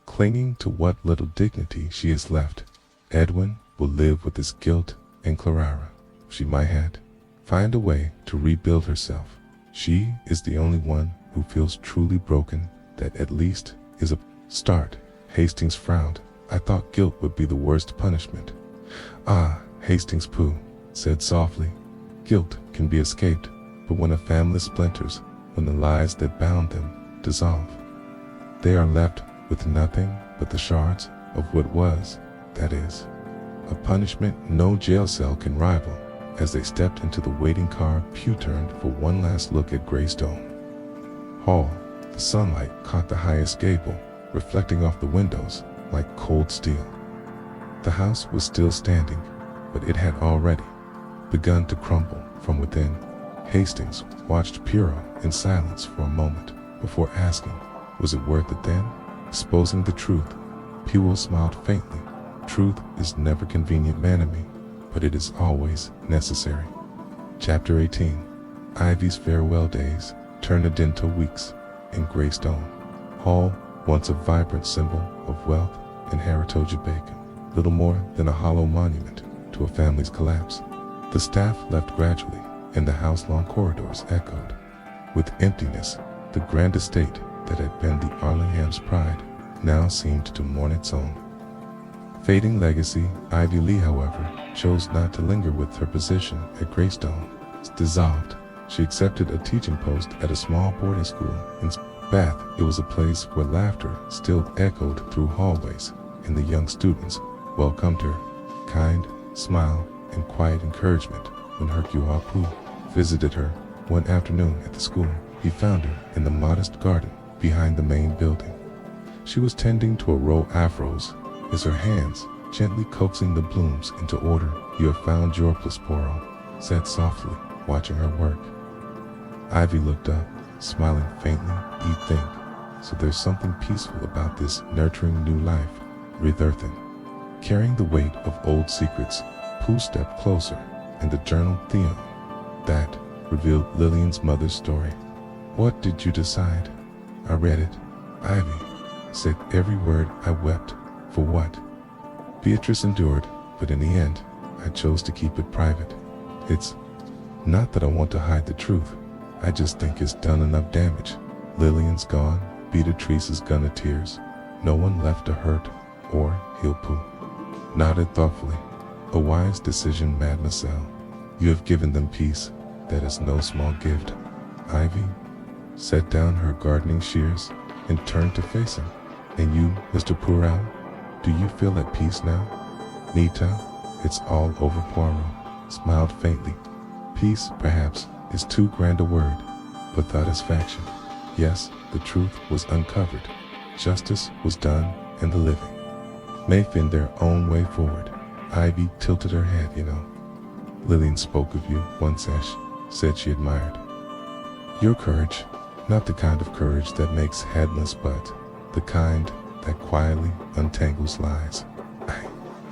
clinging to what little dignity she has left. Edwin will live with his guilt, and Clara, she might had find a way to rebuild herself. She is the only one who feels truly broken. That at least is a start. Hastings frowned. I thought guilt would be the worst punishment. Ah, Hastings, Poole said softly. Guilt can be escaped, but when a family splinters, when the lies that bound them dissolve, they are left with nothing but the shards of what was. That is a punishment no jail cell can rival. As they stepped into the waiting car, Poe turned for one last look at Greystone Hall. The sunlight caught the highest gable, reflecting off the windows like cold steel. The house was still standing, but it had already begun to crumble from within. Hastings watched Poirot in silence for a moment before asking, Was it worth it then? Exposing the truth. Poirot smiled faintly. Truth is never convenient, my enemy, but it is always necessary. Chapter 18. Ivy's farewell days turned into weeks in Greystone Hall, once a vibrant symbol of wealth and heritage, little more than a hollow monument to a family's collapse. The staff left gradually, and the house-long corridors echoed with emptiness. The grand estate that had been the Arlingham's pride now seemed to mourn its own fading legacy. Ivy Lee, however, chose not to linger with her position at Greystone. Dissolved, she accepted a teaching post at a small boarding school in Bath. It was a place where laughter still echoed through hallways, and the young students welcomed her kind smile and quiet encouragement. When Hercule Poirot visited her one afternoon at the school, he found her in the modest garden behind the main building. She was tending to a row of afros, as her hands gently coaxing the blooms into order. "You have found your place," Poirot said softly, watching her work. Ivy looked up, smiling faintly. "You think so? There's something peaceful about this nurturing new life." Retherthen, carrying the weight of old secrets, Pooh stepped closer, and the journal Theon that revealed Lillian's mother's story. "What did you decide?" "I read it," Ivy said. "Every word. I wept." "For what?" Beatrice endured, but in the end, I chose to keep it private. It's not that I want to hide the truth. I just think it's done enough damage. Lillian's gone, Beatrice's gone of tears. No one left to hurt or heal. Pooh nodded thoughtfully. "A wise decision, mademoiselle. You have given them peace. That is no small gift." Ivy set down her gardening shears and turned to face him. "And you, Mr. Poirot, do you feel at peace now?" "Nita, it's all over." Poirot smiled faintly. "Peace, perhaps, is too grand a word, but satisfaction. Yes, the truth was uncovered. Justice was done, and the living may find their own way forward." Ivy tilted her head. Lillian spoke of you once, as said she admired your courage. Not the kind of courage that makes headless, but the kind that quietly untangles lies. "I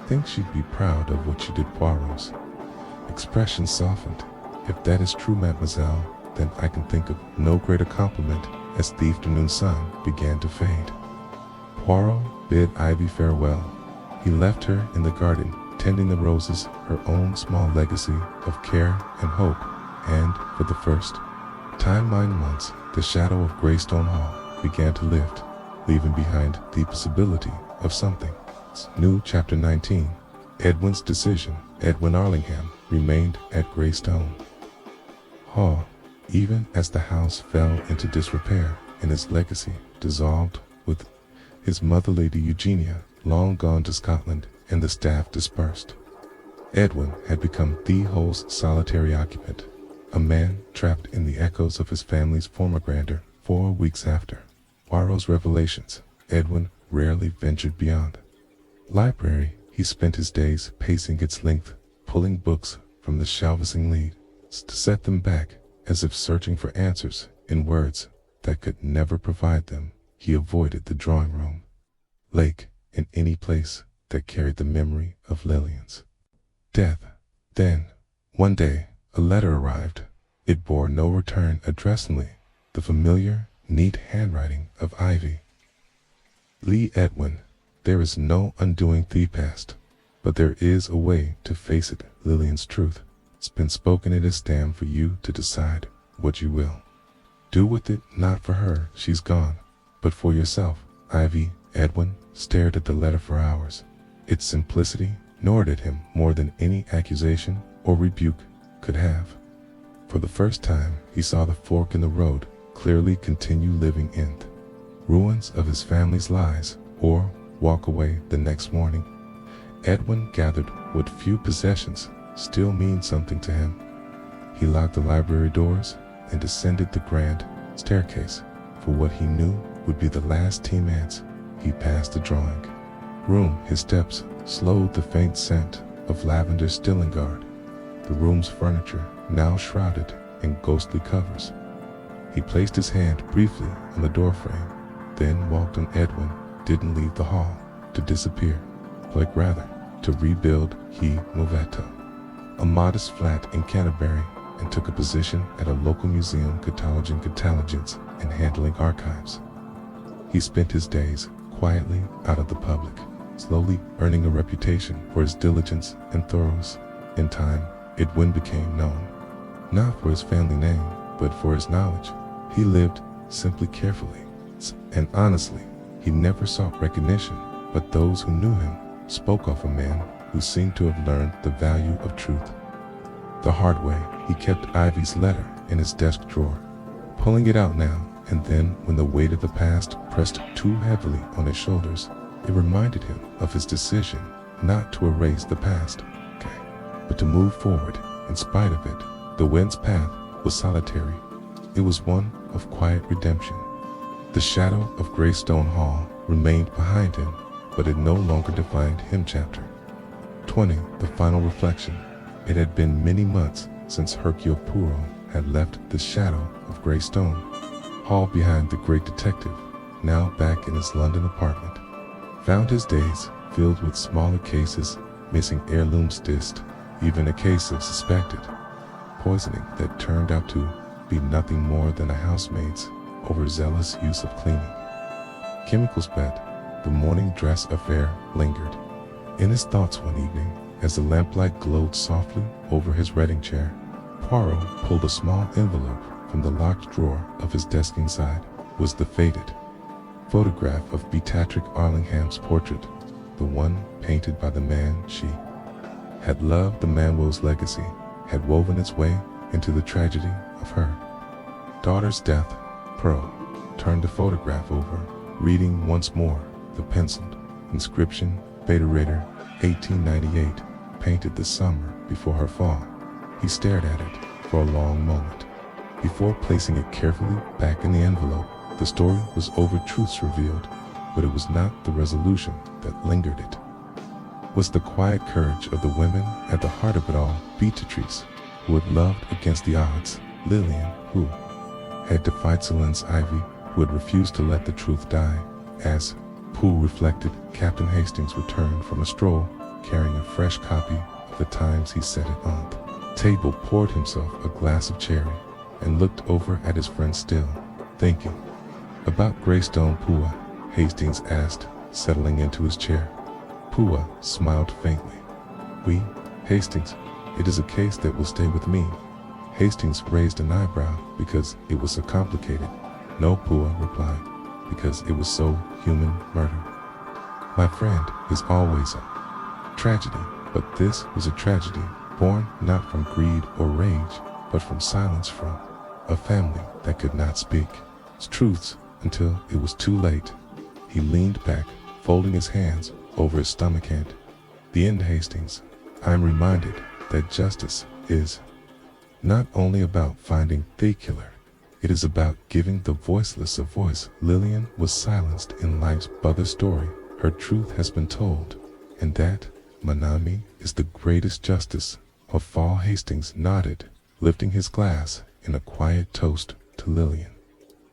think she'd be proud of what you did." Poirot's expression softened. "If that is true, mademoiselle, then I can think of no greater compliment." As the afternoon sun began to fade, Poirot bid Ivy farewell. He left her in the garden, tending the roses, her own small legacy of care and hope. And for the first time in months, the shadow of Greystone Hall began to lift, leaving behind the possibility of something new. Chapter 19. Edwin's decision. Edwin Arlingham remained at Greystone Hall, even as the house fell into disrepair and his legacy dissolved with his mother, Lady Eugenia, long gone to Scotland, and the staff dispersed. Edwin had become the hall's solitary occupant, a man trapped in the echoes of his family's former grandeur. 4 weeks after Poirot's revelations, Edwin rarely ventured beyond library. He spent his days pacing its length, pulling books from the shelving leaves to set them back, as if searching for answers in words that could never provide them. He avoided the drawing room, lake, and any place that carried the memory of Lillian's death. Then, one day, a letter arrived. It bore no return address, the familiar, neat handwriting of Ivy Lee. "Edwin, there is no undoing the past, but there is a way to face it. Lillian's truth. It's been spoken. It is time for you to decide what you will do with it. Not for her, she's gone, but for yourself." Ivy. Edwin stared at the letter for hours. Its simplicity gnawed at him more than any accusation or rebuke could have. For the first time, he saw the fork in the road clearly. Continue living in the ruins of his family's lies, or walk away the next morning. Edwin gathered what few possessions still mean something to him. He locked the library doors and descended the grand staircase for what he knew would be the last 10 minutes. He passed the drawing room. His steps slowed. The faint scent of lavender still lingered. The room's furniture now shrouded in ghostly covers. He placed his hand briefly on the doorframe, then walked on Edwin didn't leave the hall to disappear, but rather to rebuild he Movetto, a modest flat in Canterbury, and took a position at a local museum cataloging intelligence and handling archives. He spent his days quietly out of the public, slowly earning a reputation for his diligence and thoroughness. In time, Edwin became known, not for his family name, but for his knowledge. He lived simply carefully, and honestly, he never sought recognition, but those who knew him spoke of a man who seemed to have learned the value of truth. The hard way, he kept Ivy's letter in his desk drawer, pulling it out now and then when the weight of the past pressed too heavily on his shoulders. It reminded him of his decision not to erase the past, but to move forward in spite of it. The wind's path was solitary. It was one of quiet redemption. The shadow of Greystone Hall remained behind him, but it no longer defined him. Chapter 20, the final reflection. It had been many months since Hercule Poirot had left the shadow of Greystone Hall behind. The great detective, now back in his London apartment, found his days filled with smaller cases, missing heirlooms, even a case of suspected poisoning that turned out to be nothing more than a housemaid's overzealous use of cleaning chemicals. But the morning dress affair lingered in his thoughts one evening. As the lamplight glowed softly over his writing chair, Poirot pulled a small envelope from the locked drawer of his desk. Inside was the faded photograph of Beatrix Arlingham's portrait, the one painted by the man she had loved. The Manuel's legacy had woven its way into the tragedy of her daughter's death. Poirot turned the photograph over, reading once more the penciled inscription, Betrayer, 1898, painted the summer before her fall. He stared at it for a long moment before placing it carefully back in the envelope. The story was over, truths revealed, but it was not the resolution that lingered. It was the quiet courage of the women at the heart of it all. Beatrix, who had loved against the odds; Lillian, who had defied Celine's Ivy, who had refused to let the truth die. As Poole reflected, Captain Hastings returned from a stroll, carrying a fresh copy of the Times. He set it on the table, poured himself a glass of cherry, and looked over at his friend. Still thinking about Greystone, Poole? Hastings asked, settling into his chair. Poole smiled faintly. "Oui, Hastings, it is a case that will stay with me." Hastings raised an eyebrow. "Because it was so complicated?" "No," Poole replied, "because it was so human. Murder, my friend, is always a tragedy, but this was a tragedy born not from greed or rage, but from silence, from a family that could not speak its truths until it was too late." He leaned back, folding his hands over his stomach. And the end, Hastings, I am reminded that justice is not only about finding the killer, it is about giving the voiceless a voice. Lillian was silenced in life's other story. Her truth has been told, and that, mon ami, is the greatest justice of all. Hastings nodded, lifting his glass in a quiet toast to Lillian.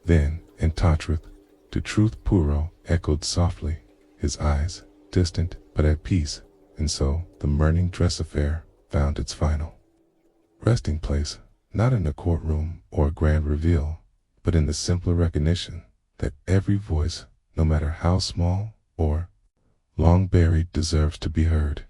Then, and Totruth, to truth, Poirot echoed softly, his eyes distant but at peace. And so the Mourning dress affair found its final resting place, not in a courtroom or a grand reveal, but in the simpler recognition that every voice, no matter how small or long buried, deserves to be heard.